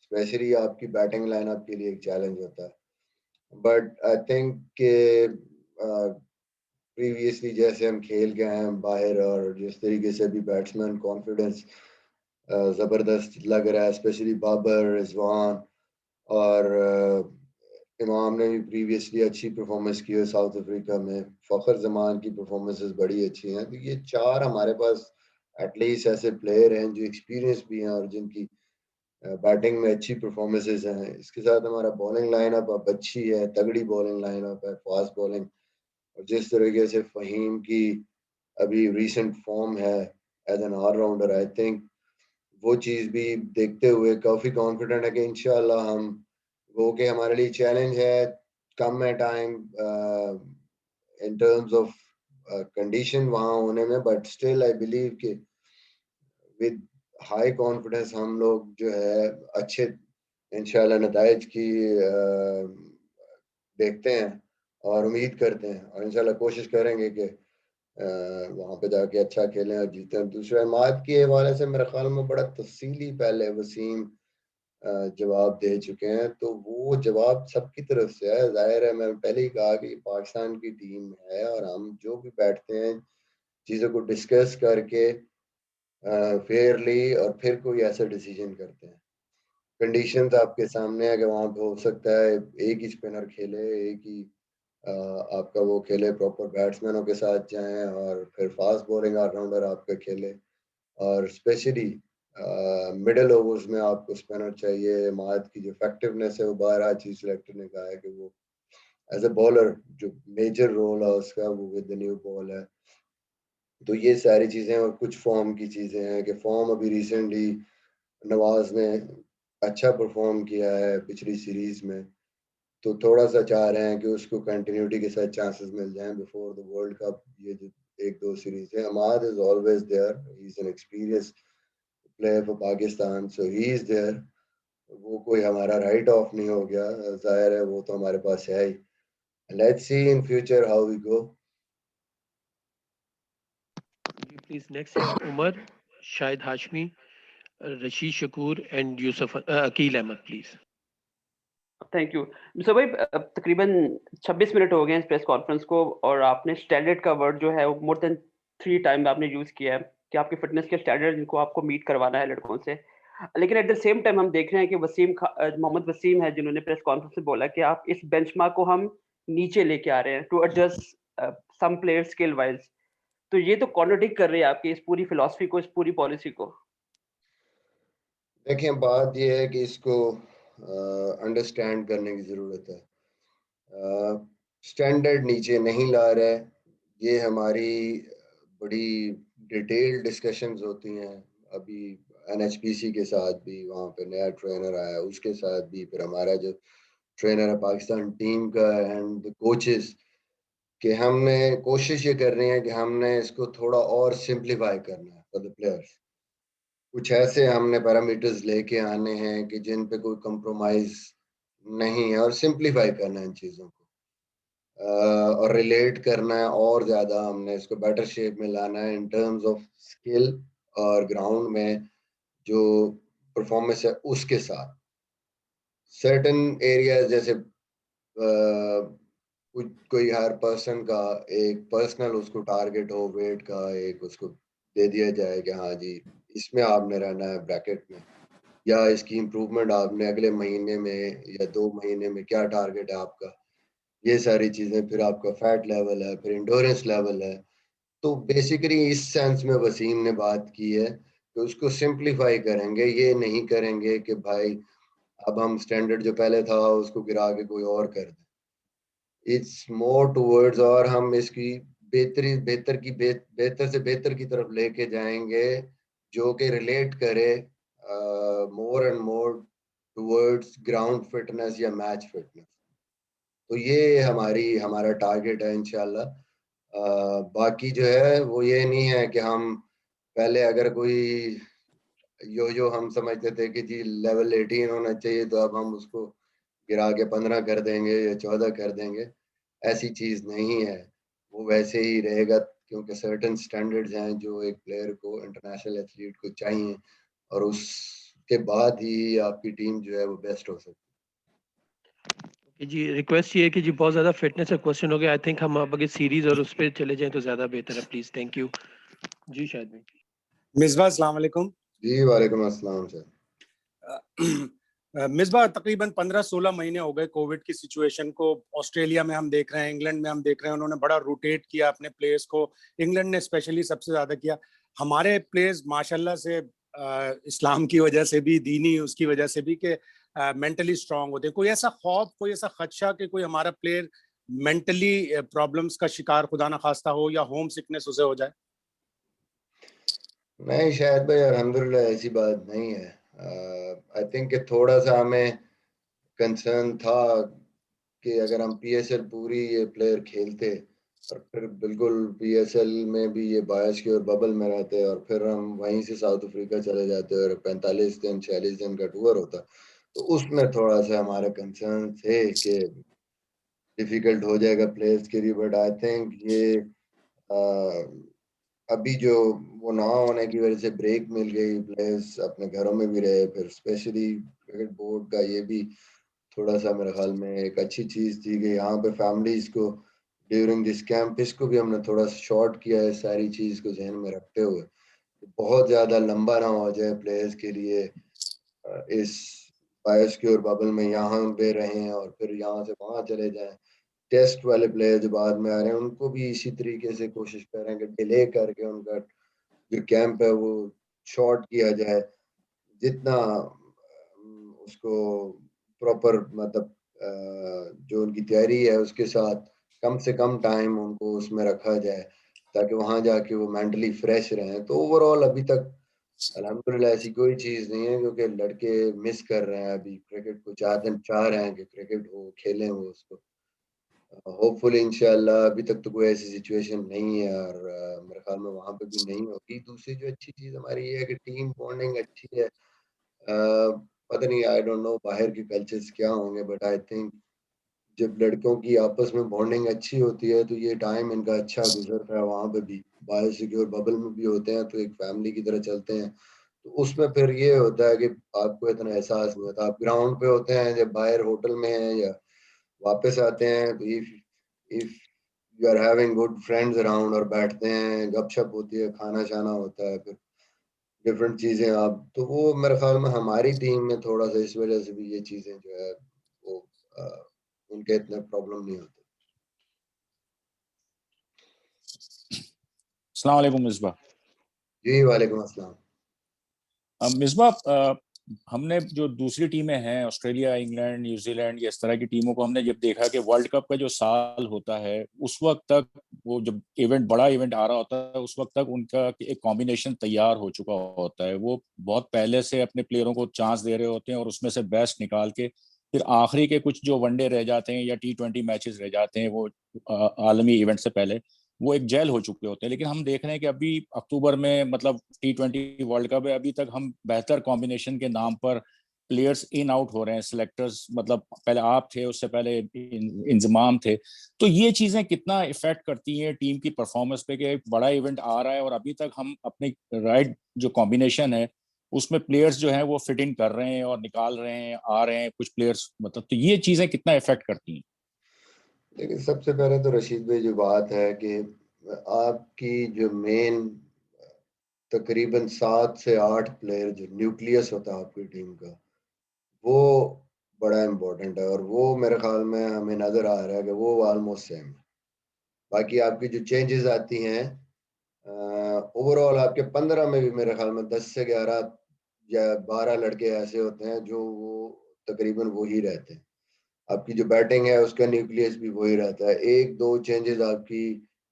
specially आपकी बैटिंग लाइनअप के लिए एक चैलेंज होता है। बट आई थिंक कि प्रीवियसली जैसे हम खेल के आए हैं बाहर, और जिस तरीके से भी बैट्समैन कॉन्फिडेंस ज़बरदस्त लग रहा है, स्पेशली बाबर, रिजवान और इमाम ने भी प्रीवियसली अच्छी परफॉर्मेंस की है साउथ अफ्रीका में, फ़खर जमान की परफॉर्मेंसेस बड़ी अच्छी हैं। तो ये 4 हमारे पास एटलीस्ट ऐसे प्लेयर हैं जो एक्सपीरियंस भी हैं और जिनकी बैटिंग में अच्छी परफॉर्मेंसेस हैं। इसके साथ हमारा बॉलिंग लाइनअप अब अच्छी है, तगड़ी बॉलिंग लाइनअप है, फास्ट बॉलिंग, और जिस तरीके से फ़हीम की अभी रीसेंट फॉर्म है as an allrounder, I think वो चीज़ भी देखते हुए काफ़ी कॉन्फिडेंट है कि इंशाल्लाह हम, वो कि हमारे लिए चैलेंज है, कम है time in terms of condition वहाँ होने में, बट स्टिल आई बिलीव कि विद हाई कॉन्फिडेंस हम लोग जो है अच्छे इंशाल्लाह नताइज की देखते हैं और उम्मीद करते हैं, और इंशाल्लाह कोशिश करेंगे कि वहाँ पे जाके अच्छा खेलें और जीतें। दूसरा माद के हवाले से मेरे ख्याल में बड़ा तफसीली पहले वसीम जवाब दे चुके हैं, तो वो जवाब सबकी तरफ से है। जाहिर है, मैं पहले ही कहा कि पाकिस्तान की टीम है और हम जो भी बैठते हैं चीज़ों को डिस्कस करके फेयरली और फिर कोई ऐसा डिसीजन करते हैं। कंडीशंस आपके सामने है कि वहाँ पे हो सकता है एक ही स्पिनर खेले, एक ही आपका वो खेले, प्रॉपर बैट्समैनों के साथ जाएं, और फिर फास्ट बॉलिंग ऑलराउंडर आपका खेले, और स्पेशली मिडल ओवर्स में आपको स्पिनर चाहिए। माद की जो इफेक्टिवनेस है वो बारह चीज सिलेक्टर ने कहा है कि वो एज ए बॉलर जो मेजर रोल है उसका वो विद द न्यू बॉल है। तो ये सारी चीजें और कुछ फॉर्म की चीजें हैं कि फॉर्म अभी रिसेंटली नवाज ने अच्छा परफॉर्म किया है पिछली सीरीज में, तो थोड़ा सा चाह रहे हैं कि उसको कंटिन्यूटी के साथ चांसेस मिल जाएं बिफोर द वर्ल्ड कप। ये जो 1-2 सीरीज है, Imad is always there, he is an experience player for Pakistan, so he is there. वो कोई हमारा राइट ऑफ नहीं हो गया, जाहिर है वो तो हमारे पास है ही। Let's see in future how we go. Please next है Umar, Shahid Hashmi, Rashid Shakoor and Yousuf Aqeel Ahmed please. Thank you Musa भाई। तकरीबन 26 मिनट हो गए हैं इस प्रेस कॉन्फ्रेंस को, और आपने स्टैंडर्ड का वर्ड जो है वो मोर देन 3 टाइम आपने यूज किया है कि आपके फिटनेस के स्टैंडर्ड जिनको आपको मीट करवाना है लड़कों से। लेकिन एट द सेम टाइम हम देख रहे हैं कि मोहम्मद वसीम है जिन्होंने प्रेस कॉन्फ्रेंस में बोला कि आप इस बेंचमार्क को हम नीचे लेके आ रहे हैं to adjust some player skill wise. तो ये तो कॉन्ट्रडिक्ट कर रही है आपकी इस पूरी फिलॉसफी को, इस पूरी पॉलिसी को। देखिए बात ये है कि इसको अंडरस्टैंड करने की ज़रूरत है। स्टैंडर्ड नीचे नहीं ला रहा है, ये हमारी बड़ी डिटेल्ड डिस्कशंस होती हैं। अभी एनएचपीसी के साथ भी, वहाँ पे नया ट्रेनर आया उसके साथ भी, फिर हमारा जो ट्रेनर है पाकिस्तान टीम का एंड द कोचेस, कि हमने कोशिश ये कर रहे हैं कि हमने इसको थोड़ा और सिंप्लीफाई करना है फॉर द प्लेयर्स। कुछ ऐसे हमने पैरामीटर्स लेके आने हैं कि जिन पे कोई कंप्रोमाइज नहीं है, और सिंप्लीफाई करना है इन चीज़ों को, और रिलेट करना है, और ज़्यादा हमने इसको बेटर शेप में लाना है इन टर्म्स ऑफ स्किल और ग्राउंड में जो परफॉर्मेंस है उसके साथ। सर्टेन एरियाज जैसे कोई हर पर्सन का एक पर्सनल उसको टारगेट हो, वेट का एक उसको दे दिया जाए कि हाँ जी इसमें आपने रहना है ब्रैकेट में, या इसकी इम्प्रूवमेंट आपने अगले महीने में या 2 महीने में क्या टारगेट है आपका, ये सारी चीज़ें। फिर आपका फैट लेवल है, फिर इंडोरेंस लेवल है। तो बेसिकली इस सेंस में वसीम ने बात की है कि उसको सिंप्लीफाई करेंगे, ये नहीं करेंगे कि भाई अब हम स्टैंडर्ड जो पहले था उसको गिरा के कोई और कर दें। इट्स मोर टुवर्ड्स, और हम इसकी बेहतर से बेहतर की तरफ लेके जाएंगे, जो कि रिलेट करे more and more towards ground fitness या मैच फिटनेस। तो ये हमारा टारगेट है इंशाल्लाह। बाकी जो है वो ये नहीं है कि हम पहले अगर कोई जो हम समझते थे कि जी लेवल 18 होना चाहिए तो अब हम उसको गिरा के 15 कर देंगे या 14 कर देंगे, ऐसी चीज नहीं है। वो वैसे ही रहेगा, क्योंकि सर्टेन स्टैंडर्ड्स हैं जो एक प्लेयर को, इंटरनेशनल एथलीट को चाहिए, और उसके बाद ही आपकी टीम जो है वो बेस्ट हो सकती है। जी रिक्वेस्ट ये है कि जी बहुत ज्यादा फिटनेस का क्वेश्चन हो गया, आई थिंक हम अब आगे सीरीज और उस पर चले जाएं तो ज्यादा बेहतर है प्लीज। थैंक यू जी। शायद भाई। मिसबा अस्सलाम वालेकुम। जी वालेकुम अस्सलाम सर। मिसबा तकरीबन 15-16 महीने हो गए कोविड की सिचुएशन को। ऑस्ट्रेलिया में हम देख रहे हैं, इंग्लैंड में हम देख रहे हैं, उन्होंने बड़ा रोटेट किया अपने प्लेयर्स को। इंग्लैंड ने स्पेशली सबसे ज्यादा किया। हमारे प्लेयर्स माशाल्लाह से इस्लाम की वजह से भी, दीनी उसकी वजह से भी, कि मेंटली स्ट्रांग होते हैं। कोई ऐसा खौफ, कोई ऐसा खदशा कि कोई हमारा प्लेयर मेंटली प्रॉब्लम्स का शिकार खुदा ना खास्ता हो या होम सिकनेस उसे हो जाए? नहीं शायद भाई, अल्हम्दुलिल्लाह ऐसी बात नहीं है। आई थिंक कि थोड़ा सा हमें कंसर्न था कि अगर हम पीएसएल पूरी ये प्लेयर खेलते और फिर बिल्कुल पीएसएल में भी ये बायस की और बबल में रहते, और फिर हम वहीं से साउथ अफ्रीका चले जाते और 45 दिन 46 दिन का टूर होता, तो उसमें थोड़ा सा हमारे कंसर्न थे कि डिफिकल्ट हो जाएगा प्लेयर्स के लिए। बट आई थिंक ये अभी जो वो ना होने की वजह से ब्रेक मिल गई, प्लेयर्स अपने घरों में भी रहे, फिर स्पेशली क्रिकेट बोर्ड का ये भी थोड़ा सा मेरे ख्याल में एक अच्छी चीज़ थी कि यहाँ पे फैमिलीज को ड्यूरिंग दिस कैंप, इसको भी हमने थोड़ा शॉर्ट किया है सारी चीज़ को ध्यान में रखते हुए। बहुत ज़्यादा लंबा ना हो जाए प्लेयर्स के लिए, इस बायस की और बबल में यहाँ पे रहें और फिर यहाँ से वहाँ चले जाएं। टेस्ट वाले प्लेयर जो बाद में आ रहे हैं उनको भी इसी तरीके से कोशिश करें कि डिले करके उनका जो कैंप है वो शॉर्ट किया जाए, जितना उसको प्रॉपर मतलब जो उनकी तैयारी है उसके साथ कम से कम टाइम उनको उसमें रखा जाए, ताकि वहां जाके वो मेंटली फ्रेश रहें। तो ओवरऑल अभी तक अल्हम्दुलिल्लाह ऐसी कोई चीज़ नहीं है, क्योंकि लड़के मिस कर रहे हैं अभी क्रिकेट को, चाह रहे हैं कि क्रिकेट हो, खेलें वो उसको। होपफुली इंशाल्लाह अभी तक तो कोई ऐसी सिचुएशन नहीं है, और मेरे ख्याल में वहाँ पे भी नहीं होगी। दूसरी जो अच्छी चीज़ हमारी ये है कि टीम बॉन्डिंग अच्छी है। पता नहीं, आई डोंट नो बाहर के कल्चर्स क्या होंगे, बट आई थिंक जब लड़कों की आपस में बॉन्डिंग अच्छी होती है तो ये टाइम इनका अच्छा गुजरता है। वहां पे भी बायोसिक्योर बबल में भी होते हैं तो एक फैमिली की तरह चलते हैं। तो उसमें फिर ये होता है कि आपको इतना एहसास नहीं होता। आप ग्राउंड पे होते हैं, जब बाहर होटल में हैं या वापस आते हैं, तो if you are having good friends around और बैठते हैं, गपशप होती है, खाना शाना होता है, फिर डिफरेंट चीजें आप, तो वो मेरे ख्याल में हमारी टीम में थोड़ा सा इस वजह से भी ये चीजें जो है वो उनके इतने प्रॉब्लम नहीं होते। अस्सलाम वालेकुम मिसबा। जी वालेकुम अस्सलाम। मिसबा, हमने जो दूसरी टीमें हैं, ऑस्ट्रेलिया, इंग्लैंड, न्यूजीलैंड, ये इस तरह की टीमों को हमने जब देखा कि वर्ल्ड कप का जो साल होता है उस वक्त तक, वो जब बड़ा इवेंट आ रहा होता है उस वक्त तक उनका एक कॉम्बिनेशन तैयार हो चुका होता है। वो बहुत पहले से अपने प्लेयरों को चांस दे रहे होते हैं और उसमें से बेस्ट निकाल के फिर आखिरी के कुछ जो वनडे रह जाते हैं या T20 मैचेस रह जाते हैं, वो आलमी इवेंट से पहले वो एक जेल हो चुके होते हैं। लेकिन हम देख रहे हैं कि अभी अक्टूबर में, मतलब T20 वर्ल्ड कप है, अभी तक हम बेहतर कॉम्बिनेशन के नाम पर प्लेयर्स इन आउट हो रहे हैं, सिलेक्टर्स, मतलब पहले आप थे, उससे पहले इंजमाम थे। तो ये चीजें कितना इफेक्ट करती हैं टीम की परफॉर्मेंस पे कि एक बड़ा इवेंट आ रहा है और अभी तक हम अपने राइट जो कॉम्बिनेशन है उसमें प्लेयर्स जो हैं वो फिट इन कर रहे हैं और निकाल रहे हैं, आ रहे हैं कुछ प्लेयर्स, मतलब तो ये चीजें कितना इफेक्ट करती हैं? लेकिन सबसे पहले तो रशीद भाई जो बात है कि आपकी जो मेन तकरीबन 7 से 8 प्लेयर जो न्यूक्लियस होता है आपकी टीम का, वो बड़ा इम्पोर्टेंट है और वो मेरे ख्याल में हमें नजर आ रहा है कि वो ऑलमोस्ट सेम है। बाकी आपकी जो चेंजेस आती हैं, ओवरऑल आपके 15 में भी मेरे ख्याल में 10 से 11 या 12 लड़के ऐसे होते हैं जो वो तकरीबन वही रहते हैं। आपकी जो बैटिंग है उसका न्यूक्लियस भी वही रहता है। एक दो चेंजेस आपकी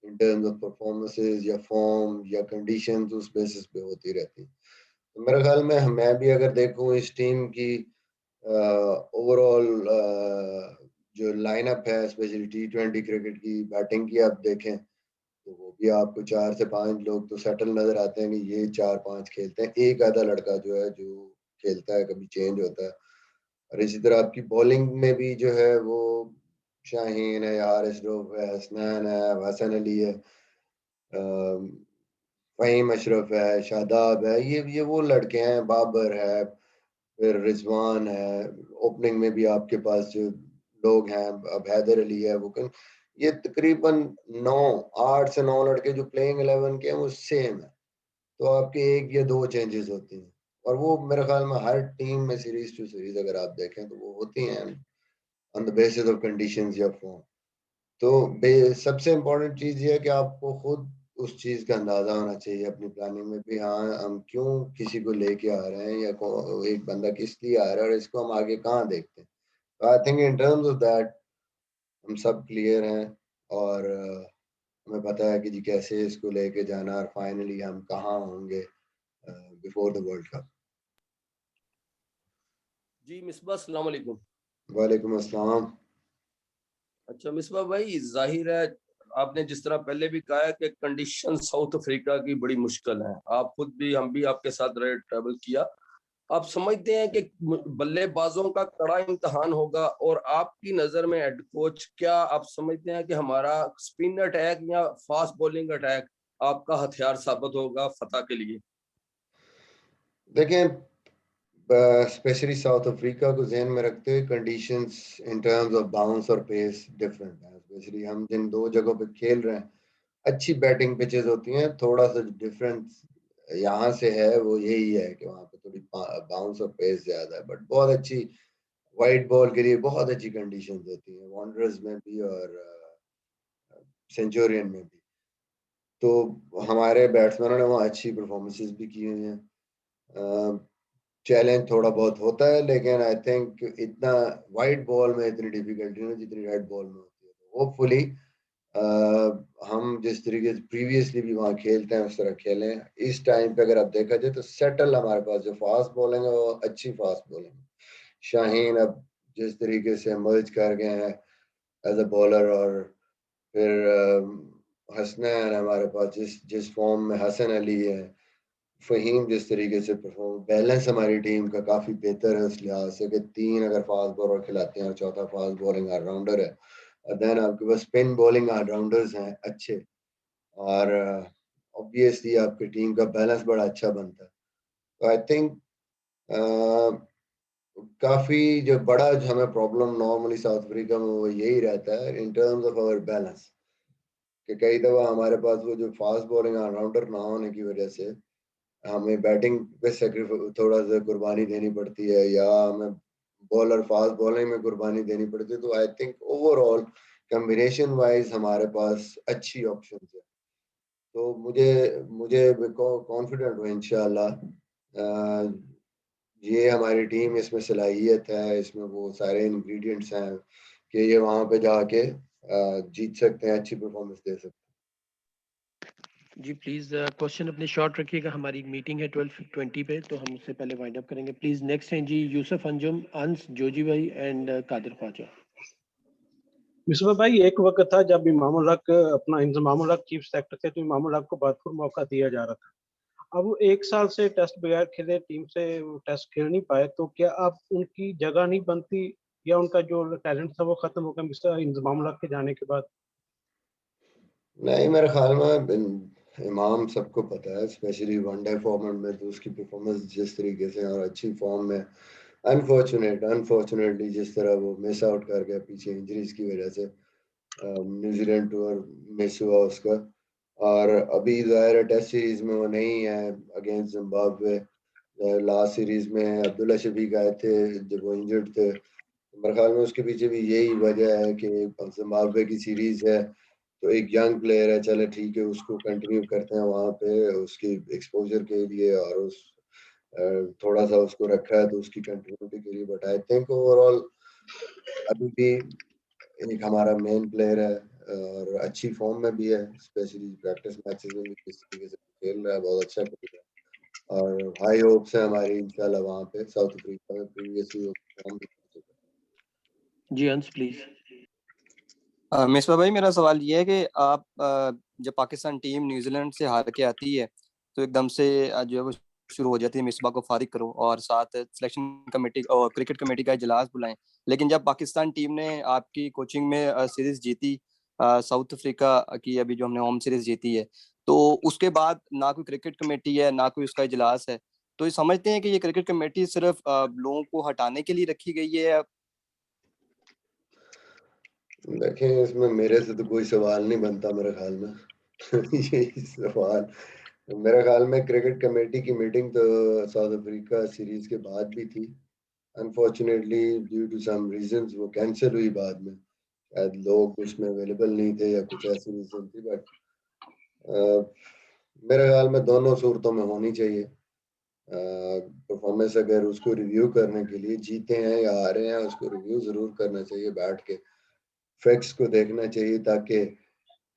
इन टर्म्स ऑफ परफॉर्मेंसेस या फॉर्म या कंडीशंस उस बेसिस पे होती रहती है। तो मेरे ख्याल में मैं भी अगर देखूं इस टीम की ओवरऑल जो लाइनअप है, स्पेशली T20 क्रिकेट की बैटिंग की आप देखें, तो वो भी आपको 4 से 5 लोग तो सेटल नजर आते हैं कि ये 4-5 खेलते हैं। एक आधा लड़का जो है जो खेलता है, कभी चेंज होता है। और इसी तरह आपकी बॉलिंग में भी जो है वो शाहीन है, हारिस रऊफ है, हसनैन है, हसन अली है, फ़हीम अशरफ है, शादाब है, ये वो लड़के हैं, बाबर है, फिर रिजवान है। ओपनिंग में भी आपके पास जो लोग हैं, अब हैदर अली है, वो ये तकरीबन 8 से 9 लड़के जो प्लेइंग 11 के हैं वो सेम है। तो आपके एक या दो चेंजेस होती हैं और वो मेरे ख्याल में हर टीम में सीरीज टू सीरीज अगर आप देखें तो वो होती हैं on the basis of conditions या फॉर्म। तो सबसे इम्पोर्टेंट चीज ये है कि आपको खुद उस चीज का अंदाजा होना चाहिए अपनी प्लानिंग में भी, हाँ हम क्यों किसी को लेके आ रहे हैं या एक बंदा किस लिए आ रहा है और इसको हम आगे कहाँ देखते हैं। तो I think in terms of that हम सब क्लियर हैं और हमें पता है कि जी कैसे इसको लेके जाना और फाइनली हम कहाँ होंगे बिफोर द वर्ल्ड कप। जी मिसबा, अस्सलाम वालेकुम। वालेकुम अस्सलाम। अच्छा मिसबा भाई, जाहिर है आपने जिस तरह पहले भी कहा है कि कंडीशन साउथ अफ्रीका की बड़ी मुश्किल है, आप खुद भी, हम भी आपके साथ रहे, ट्रैवल किया। आप समझते हैं कि बल्लेबाजों का कड़ा इम्तहान होगा और आपकी नजर में हेड कोच, क्या आप समझते हैं कि हमारा स्पिन अटैक या फास्ट बॉलिंग अटैक आपका हथियार साबित होगा फतह के लिए? देखें, स्पेशली साउथ अफ्रीका को ध्यान में रखते हुए conditions in terms of bounce और पेस डिफरेंट है। स्पेशली हम जिन दो जगहों पे खेल रहे हैं, अच्छी बैटिंग पिचेस होती हैं। थोड़ा सा डिफरेंस यहाँ से है वो यही है कि वहाँ पे थोड़ी बाउंस और पेस ज्यादा है, बट बहुत अच्छी वाइट बॉल के लिए बहुत अच्छी कंडीशंस होती हैं, वांडरर्स में भी और सेंचुरियन में भी। तो हमारे बैट्समैनों ने वहाँ अच्छी परफॉर्मेंसेस भी की हुई हैं। चैलेंज थोड़ा बहुत होता है, लेकिन आई थिंक इतना वाइट बॉल में इतनी डिफिकल्टी नहीं जितनी रेड बॉल में होती है। तो होपफुली हम जिस तरीके से प्रीवियसली भी वहाँ खेलते हैं उस तरह खेलें। इस टाइम पे अगर आप देखा जाए तो सेटल हमारे पास जो फास्ट बॉलिंग है वो अच्छी फास्ट बॉलिंग है। शाहीन अब जिस तरीके से मर्ज कर गए हैं एज अ बॉलर, और फिर हसनैन हमारे पास जिस जिस फॉर्म में, हसन अली है, फहीम जिस तरीके से परफॉर्म, बैलेंस हमारी टीम का काफ़ी बेहतर है उस लिहाज से कि 3 अगर फास्ट बॉलर खिलाते हैं और चौथा फास्ट बॉलिंग ऑलराउंडर है, और देन आपके पास स्पिन बॉलिंग ऑलराउंडर्स हैं अच्छे, और ऑब्वियसली आपकी टीम का बैलेंस बड़ा अच्छा बनता है। तो आई थिंक काफ़ी जो बड़ा जो हमें प्रॉब्लम नॉर्मली साउथ अफ्रीका में वो यही रहता है in terms of our balance, कि कई दफ़ा हमारे पास वो जो फास्ट बॉलिंग ऑलराउंडर ना होने की वजह से हमें बैटिंग पे थोड़ा सा कुर्बानी देनी पड़ती है, या हमें बॉलर फास्ट बॉलिंग में कुर्बानी देनी पड़ती है। तो I think overall combination wise हमारे पास अच्छी ऑप्शन है। तो मुझे मुझे कॉन्फिडेंट हूँ इंशाल्लाह, ये हमारी टीम, इसमें सलाहियत है, इसमें वो सारे इंग्रेडिएंट्स हैं कि ये वहाँ पे जाके जीत सकते हैं, अच्छी परफॉर्मेंस दे सकते हैं। जी प्लीज क्वेश्चन अपने शॉर्ट रखिएगा, हमारी मीटिंग है 12:20 पे, तो हम उससे पहले वाइंड अप करेंगे। प्लीज नेक्स्ट हैं जी यूसुफ अंजुम, अंस, जोजी भाई एंड कादिर ख्वाजा। मिसबा भाई, एक वक्त था जब इमामुल हक अपना इमामुल हक चीफ सेलेक्टर थे, तो इमामुल हक को भरपूर मौका दिया जा रहा था। अब वो 1 साल से टेस्ट बगैर खेले, टीम से वो टेस्ट खेल नहीं पाए, तो क्या अब उनकी जगह नहीं बनती, या उनका जो टैलेंट था वो खत्म हो गया मिस्टर इमामुल हक के जाने के बाद? नहीं, मेरे ख्याल में इमाम सबको पता है, स्पेशली वनडे फॉर्मेट में तो उसकी परफॉर्मेंस जिस तरीके से और अच्छी फॉर्म में, अनफॉर्चुनेटली जिस तरह वो मिस आउट कर गया पीछे इंजरीज की वजह से, न्यूजीलैंड टूर मिस हुआ उसका, और अभी ज़ाहिर है टेस्ट सीरीज में वो नहीं है अगेंस्ट जिम्बाब्वे। लास्ट सीरीज में अब्दुल्ला शफीक आए थे जब वो इंजर्ड थे, मेरे ख्याल में उसके पीछे भी यही वजह है कि जिम्बाब्वे की सीरीज है, तो एक यंग प्लेयर है, चले ठीक है उसको कंटिन्यू करते हैं वहाँ पे उसकी एक्सपोजर के लिए, और उस थोड़ा सा उसको रखा है तो उसकी कंटिन्यूटी के लिए। बट आई थिंक ओवरऑल अभी भी एक हमारा मेन प्लेयर है और अच्छी फॉर्म में भी है, स्पेशली प्रैक्टिस मैचेस में भी जिस तरीके से खेल रहा है बहुत अच्छा खेल रहा है, और हाई होप्स है हमारी इंशाल्लाह वहाँ पे साउथ अफ्रीका में, प्रीवियसली वो फॉर्म भी कर चुका है। जी अंस प्लीज। मिसबा भाई, मेरा सवाल ये है कि आप जब पाकिस्तान टीम न्यूजीलैंड से हार के आती है तो एकदम से जो है वो शुरू हो जाती है मिसबा को फारिग करो और साथ सिलेक्शन कमेटी और क्रिकेट कमेटी का इजलास बुलाएं। लेकिन जब पाकिस्तान टीम ने आपकी कोचिंग में सीरीज जीती, साउथ अफ्रीका की अभी जो हमने होम सीरीज जीती है, तो उसके बाद ना कोई क्रिकेट कमेटी है ना कोई उसका इजलास है, तो ये समझते हैं कि ये क्रिकेट कमेटी सिर्फ लोगों को हटाने के लिए रखी गई है? देखें, इसमें मेरे से तो कोई सवाल नहीं बनता मेरे ख्याल में यही सवाल, मेरे ख्याल में क्रिकेट कमेटी की मीटिंग तो साउथ अफ्रीका सीरीज के बाद भी थी, unfortunately due to some reasons वो कैंसिल हुई बाद में, शायद लोग उसमें अवेलेबल नहीं थे या कुछ ऐसी रीजन थी। बट मेरे ख्याल में दोनों सूरतों में होनी चाहिए। परफॉर्मेंस अगर उसको रिव्यू करने के लिए, जीते हैं या हारे हैं, उसको रिव्यू जरूर करना चाहिए, बैठ के फैक्ट्स को देखना चाहिए, ताकि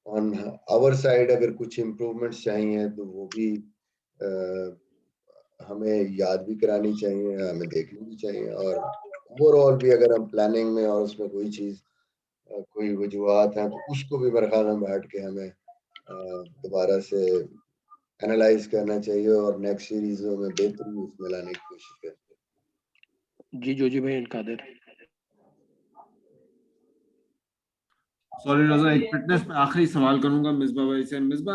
ऑन आवर साइड अगर कुछ इम्प्रूवमेंट्स चाहिए तो वो भी हमें याद भी करानी चाहिए, हमें देखनी भी चाहिए, और ओवरऑल भी अगर हम प्लानिंग में और उसमें कोई चीज़ कोई वजूहत हैं तो उसको भी मेरे ख्याल में बैठ के हमें दोबारा से एनालाइज करना चाहिए और नेक्स्ट सीरीजों में बेहतरी उसमें लाने की कोशिश करते हैं। जी जोजी भाई एंड कादिर। सॉरी रजा, एक फिटनेस पे आखिरी सवाल करूंगा मिसबा भाई से। मिसबा,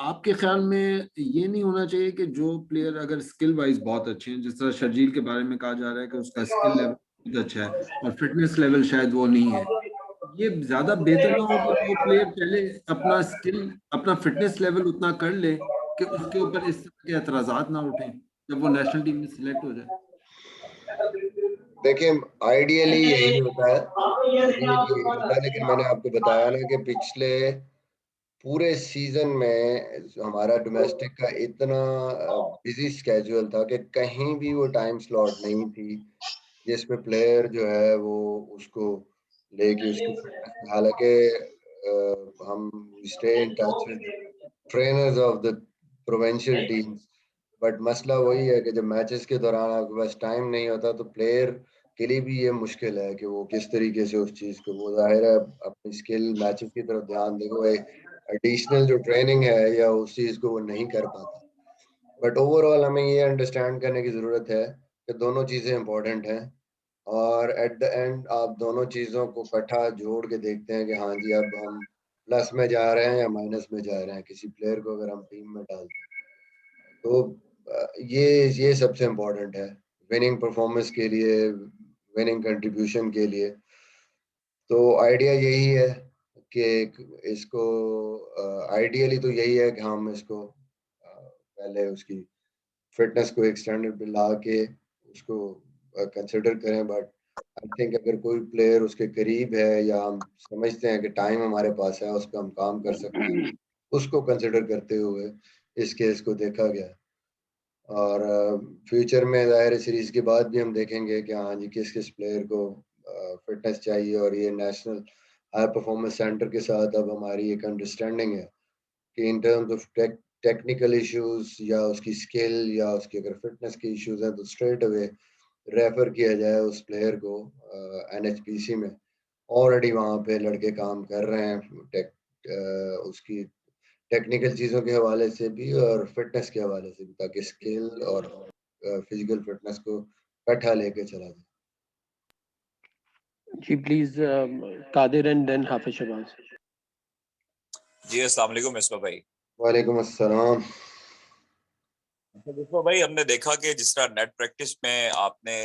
आपके ख्याल में ये नहीं होना चाहिए कि जो प्लेयर अगर स्किल वाइज बहुत अच्छे हैं, जिस तरह शर्जील के बारे में कहा जा रहा है कि उसका स्किल लेवल बहुत अच्छा है और फिटनेस लेवल शायद वो नहीं है, ये ज्यादा बेहतर ना हो कि वो प्लेयर पहले अपना स्किल अपना फिटनेस लेवल उतना कर ले कि उसके ऊपर इस तरह के एतराजात ना उठें जब वो नेशनल टीम में सिलेक्ट हो जाए? देखिए, आइडियली यही होता है, आइडियली यही होता है, लेकिन मैंने आपको बताया ना कि पिछले पूरे सीजन में हमारा डोमेस्टिक का इतना बिजी स्केड्यूल था कि कहीं भी वो टाइम स्लॉट नहीं थी जिसमें प्लेयर जो है वो उसको लेके उसकी फिटनेस, हालांकि हम stay in touch with trainers of the provincial teams, but मसला वही है कि जब मैचेस के दौरान आपके पास टाइम नहीं होता तो प्लेयर के लिए भी ये मुश्किल है कि वो किस तरीके से उस चीज़ को, वो जाहिर है अपनी स्किल मैचेस की तरफ ध्यान देगा, वो एडिशनल जो ट्रेनिंग है या उस चीज़ को वो नहीं कर पाता। बट ओवरऑल हमें ये अंडरस्टैंड करने की ज़रूरत है कि दोनों चीज़ें इंपॉर्टेंट हैं, और एट द एंड आप दोनों चीज़ों को इकट्ठा जोड़ के देखते हैं कि हाँ जी, अब हम प्लस में जा रहे हैं या माइनस में जा रहे हैं, किसी प्लेयर को अगर हम टीम में डालते हैं। तो ये सबसे इम्पोर्टेंट है विनिंग परफॉर्मेंस के लिए, विनिंग कंट्रीब्यूशन के लिए। तो आइडिया यही है कि इसको आइडियली तो यही है कि हम इसको पहले उसकी फिटनेस को एक स्टैंडर्ड पे ला के उसको कंसिडर करें। बट आई थिंक अगर कोई प्लेयर उसके करीब है या हम समझते हैं कि टाइम हमारे पास है, उस पर हम काम कर सकते हैं, उसको कंसिडर करते हुए इस केस को देखा गया। और फ्यूचर में ज़ाहिर सीरीज के बाद भी हम देखेंगे कि हाँ जी, किस किस प्लेयर को फिटनेस चाहिए, और ये नेशनल हाई परफॉर्मेंस सेंटर के साथ अब हमारी एक अंडरस्टैंडिंग है कि इन टर्म्स ऑफ टेक्निकल इश्यूज या उसकी स्किल या उसकी अगर फिटनेस के इश्यूज हैं तो स्ट्रेट अवे रेफर किया जाए उस प्लेयर को NHPC में। ऑलरेडी वहाँ पे लड़के काम कर रहे हैं उसकी टेक्निकल चीज़ों के हवाले से भी और फिटनेस के हवाले से भी, ताकि स्किल और फिजिकल फिटनेस को इकट्ठा लेके चला जाए। जी प्लीज कादिर एंड देन हाफिज शहबाज। जी अस्सलाम वालेकुम मिसबा भाई। वालेकुम अस्सलाम। मिसबा भाई, हमने देखा कि जिस तरह नेट प्रैक्टिस में आपने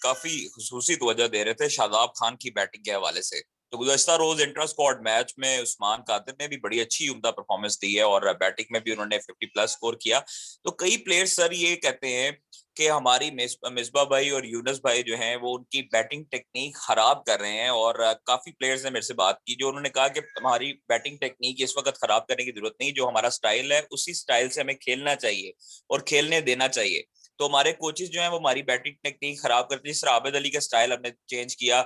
काफी खुसूसी तवज्जो दे रहे थे शादाब खान की बैटिंग के हवाले से, तो गुज़श्ता रोज इंटर स्क्वाड मैच में उस्मान कादिर ने भी बड़ी अच्छी उम्दा परफॉर्मेंस दी है और बैटिंग में भी उन्होंने 50+ स्कोर किया। तो कई प्लेयर्स सर ये कहते हैं कि हमारी मिसबा भाई और यूनुस भाई जो हैं वो उनकी बैटिंग टेक्निक खराब कर रहे हैं, और काफी प्लेयर्स ने मेरे से बात की जो उन्होंने कहा कि हमारी बैटिंग टेक्निक इस वक्त खराब करने की जरूरत नहीं, जो हमारा स्टाइल है उसी स्टाइल से हमें खेलना चाहिए और खेलने देना चाहिए। तो हमारे कोचेस जो हैं वो हमारी बैटिंग टेक्निक खराब करते हैं। जिस तरह आबिद अली का स्टाइल हमने चेंज किया,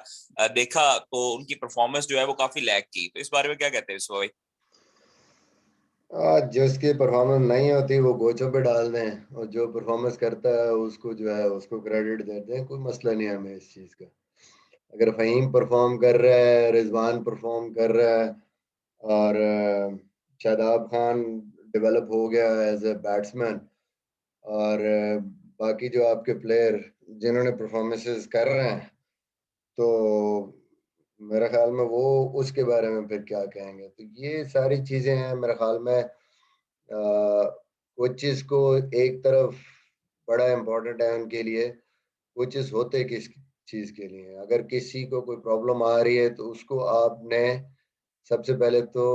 देखा तो उनकी परफॉर्मेंस जो है वो काफी लैग की। तो इस बारे में क्या कहते हैं इस भाई? जिसकी परफॉर्मेंस नहीं होती वो गोचों पे डाल दें, और जो परफॉर्मेंस करता है उसको जो है उसको क्रेडिट दे दें, कोई मसला नहीं है हमें इस चीज़ का। अगर फ़हीम परफॉर्म कर रहा है, रिजवान परफॉर्म कर रहा है, और शादाब खान डेवलप हो गया एज ए बैट्समैन, और बाकी जो आपके प्लेयर जिन्होंने परफॉर्मेंसेस कर रहे हैं, तो मेरे ख्याल में वो उसके बारे में फिर क्या कहेंगे। तो ये सारी चीज़ें हैं मेरे ख्याल में। कोचेस को एक तरफ बड़ा इम्पोर्टेंट है उनके लिए, कोचेस होते किस चीज़ के लिए हैं। अगर किसी को कोई प्रॉब्लम आ रही है तो उसको आपने सबसे पहले तो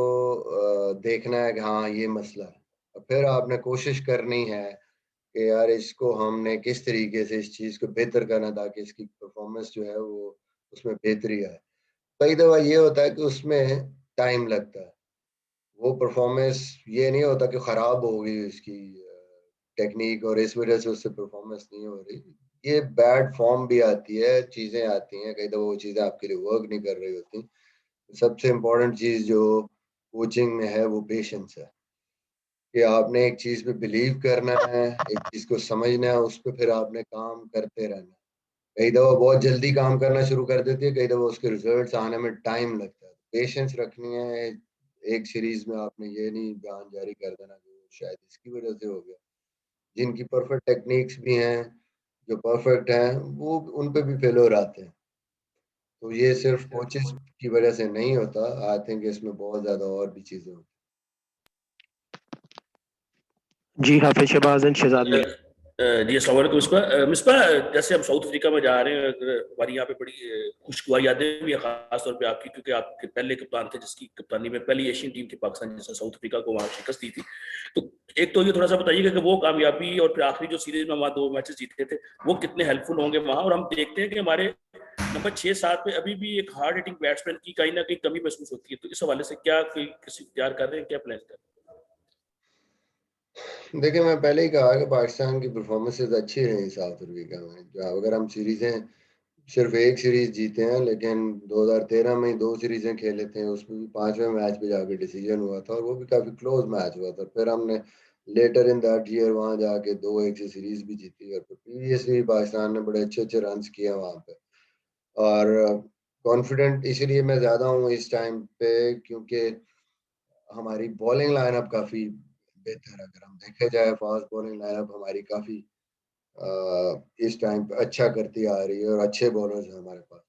देखना है कि हाँ ये मसला है, और फिर आपने कोशिश करनी है कि यार इसको हमने किस तरीके से इस चीज़ को बेहतर करना, ताकि इसकी परफॉर्मेंस जो है वो उसमें बेहतरी आए। कई दफ़ा ये होता है कि उसमें टाइम लगता है, वो परफॉर्मेंस ये नहीं होता कि ख़राब हो गई उसकी टेक्निक और इस वजह से उससे परफॉर्मेंस नहीं हो रही। ये बैड फॉर्म भी आती है, चीज़ें आती हैं, कई दफ़ा वो चीज़ें आपके लिए वर्क नहीं कर रही होती। सबसे इम्पोर्टेंट चीज़ जो कोचिंग में है वो पेशेंस है, कि आपने एक चीज़ पे बिलीव करना है, एक चीज़ को समझना है, उस पे फिर आपने काम करते रहना है। कई दफ़ा बहुत जल्दी काम करना शुरू कर देती है, कई दफ़ा उसके रिजल्ट्स आने में टाइम लगता है। पेशेंस रखनी है। एक सीरीज़ में आपने ये नहीं बयान जारी कर देना कि शायद इसकी वजह से हो गया। जिनकी परफेक्ट टेक्निक्स भी हैं, जो परफेक्ट हैं, वो उन पे भी फेल्योर आते हैं। तो ये सिर्फ कोचेस की वजह से नहीं होता। आई थिंक इसमें बहुत ज़्यादा और भी चीज़ें होती हैं। जी हाफिज शहबाज एंड शहजाद मीर। जी अस्सलाम वालेकुम मिसबा, जैसे हम साउथ अफ्रीका में जा रहे हैं, हमारी यहाँ पे बड़ी खुशगवार यादें भी हैं, खास तौर पे आपकी, क्योंकि आपके पहले कप्तान थे जिसकी कप्तानी में पहली एशियन टीम थी पाकिस्तान, जिसने साउथ अफ्रीका को वहाँ शिकस्त दी थी। तो एक तो ये थोड़ा सा बताइएगा कि वो कामयाबी और फिर आखिरी जो सीरीज में वहाँ 2 मैचेस जीते थे वो कितने हेल्पफुल होंगे वहाँ। और हम देखते हैं कि हमारे नंबर 6-7 पे अभी भी एक हार्ड हिटिंग बैट्समैन की कहीं ना कहीं कमी महसूस होती है। तो इस हवाले से क्या कोई किसी तैयार कर रहे हैं, क्या प्लान कर रहे हैं? देखिए, मैं पहले ही कहा कि पाकिस्तान की परफॉर्मेंसेस अच्छी रही साउथ अफ्रीका में। जो अगर हम सीरीज़ें सिर्फ एक सीरीज जीते हैं, लेकिन 2013 में ही 2 सीरीजें खेले थे, उसमें भी 5वें मैच पे जाके डिसीजन हुआ था, और वो भी काफ़ी क्लोज मैच हुआ था। फिर हमने लेटर इन दैट ईयर वहाँ जाके 2-1 से सीरीज भी जीती, और फिर प्रीवियसली पाकिस्तान ने बड़े अच्छे-अच्छे रन्स किए वहाँ पे। और कॉन्फिडेंट इसलिए मैं ज़्यादा हूँ इस टाइम पे, क्योंकि हमारी बॉलिंग लाइनअप काफ़ी बेहतर, अगर हम देखे जाए फास्ट बॉलिंग लाइनअप हमारी काफ़ी इस टाइम पे अच्छा करती आ रही है और अच्छे बॉलर्स हैं हमारे पास।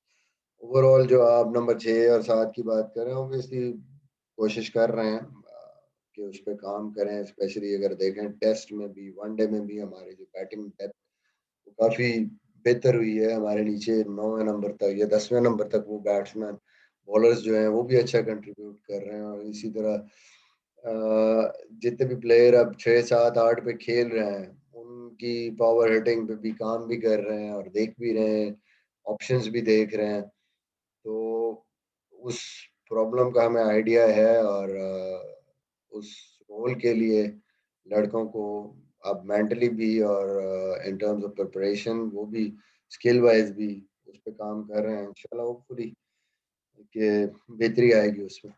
ओवरऑल जो आप नंबर 6 और 7 की बात कर रहे हैं, ऑब्वियसली कोशिश कर रहे हैं कि उस पे काम करें, स्पेशली अगर देखें टेस्ट में भी, वनडे में भी हमारी जो बैटिंग डेप्थ काफ़ी बेहतर हुई है। हमारे नीचे 9वें नंबर तक या 10वें नंबर तक वो बैट्समैन बॉलर्स जो हैं वो भी अच्छा कंट्रीब्यूट कर रहे हैं, और इसी तरह जितने भी प्लेयर अब 6, 7, 8 पे खेल रहे हैं उनकी पावर हिटिंग पे भी काम भी कर रहे हैं और देख भी रहे हैं, ऑप्शंस भी देख रहे हैं। तो उस प्रॉब्लम का हमें आइडिया है, और उस रोल के लिए लड़कों को अब मेंटली भी और इन टर्म्स ऑफ प्रिपरेशन वो भी स्किल वाइज भी उस पे काम कर रहे हैं। इंशाल्लाह होपफुली कि बेहतरी आएगी उसमें।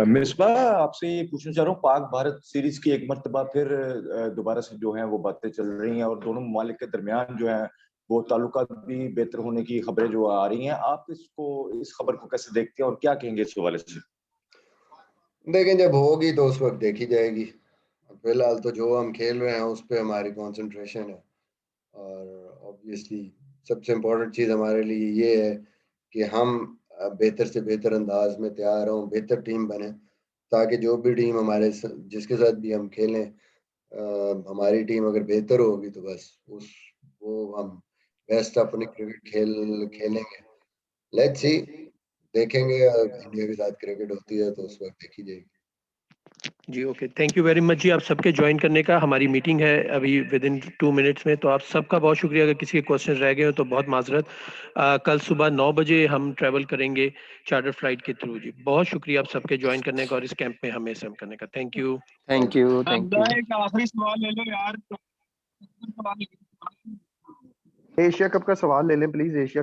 मिसबाह, आपसे ये पूछना चाह रहा हूँ, पाक भारत सीरीज की एक मर्तबा फिर दोबारा से जो है वो बातें चल रही हैं और दोनों ममालिक के दरमियान जो है वो ताल्लुकात भी बेहतर होने की खबरें जो आ रही हैं। आप इस खबर को कैसे देखते हैं और क्या कहेंगे इस हवाले से? देखें, जब होगी तो उस वक्त देखी जाएगी। फिलहाल तो जो हम खेल रहे हैं उस पे हमारी कंसंट्रेशन है, और ऑब्वियसली सबसे इम्पोर्टेंट चीज़ हमारे लिए ये है कि हम बेहतर से बेहतर अंदाज में तैयार हों, बेहतर टीम बने, ताकि जो भी टीम जिसके साथ भी हम खेलें, हमारी टीम अगर बेहतर होगी तो बस वो हम बेस्ट अपनी क्रिकेट खेलेंगे। लेट्स सी, देखेंगे। इंडिया के साथ क्रिकेट होती है तो उस वक्त देखी जाएगी। जी okay, thank you very much जी आप सबके ज्वाइन करने का। हमारी मीटिंग है अभी विद इन 2 मिनट्स में, तो आप सबका बहुत शुक्रिया। अगर किसी के क्वेश्चन रह गए हो तो बहुत माजरत। कल सुबह 9 बजे हम ट्रैवल करेंगे चार्टर फ्लाइट के थ्रू। जी बहुत शुक्रिया आप सबके ज्वाइन करने का और इस कैंप में हमें सम करने का। Thank you. Thank you, thank you. एक आखिरी सवाल ले लो यार। एशिया कप का सवाल ले लें प्लीज। एशिया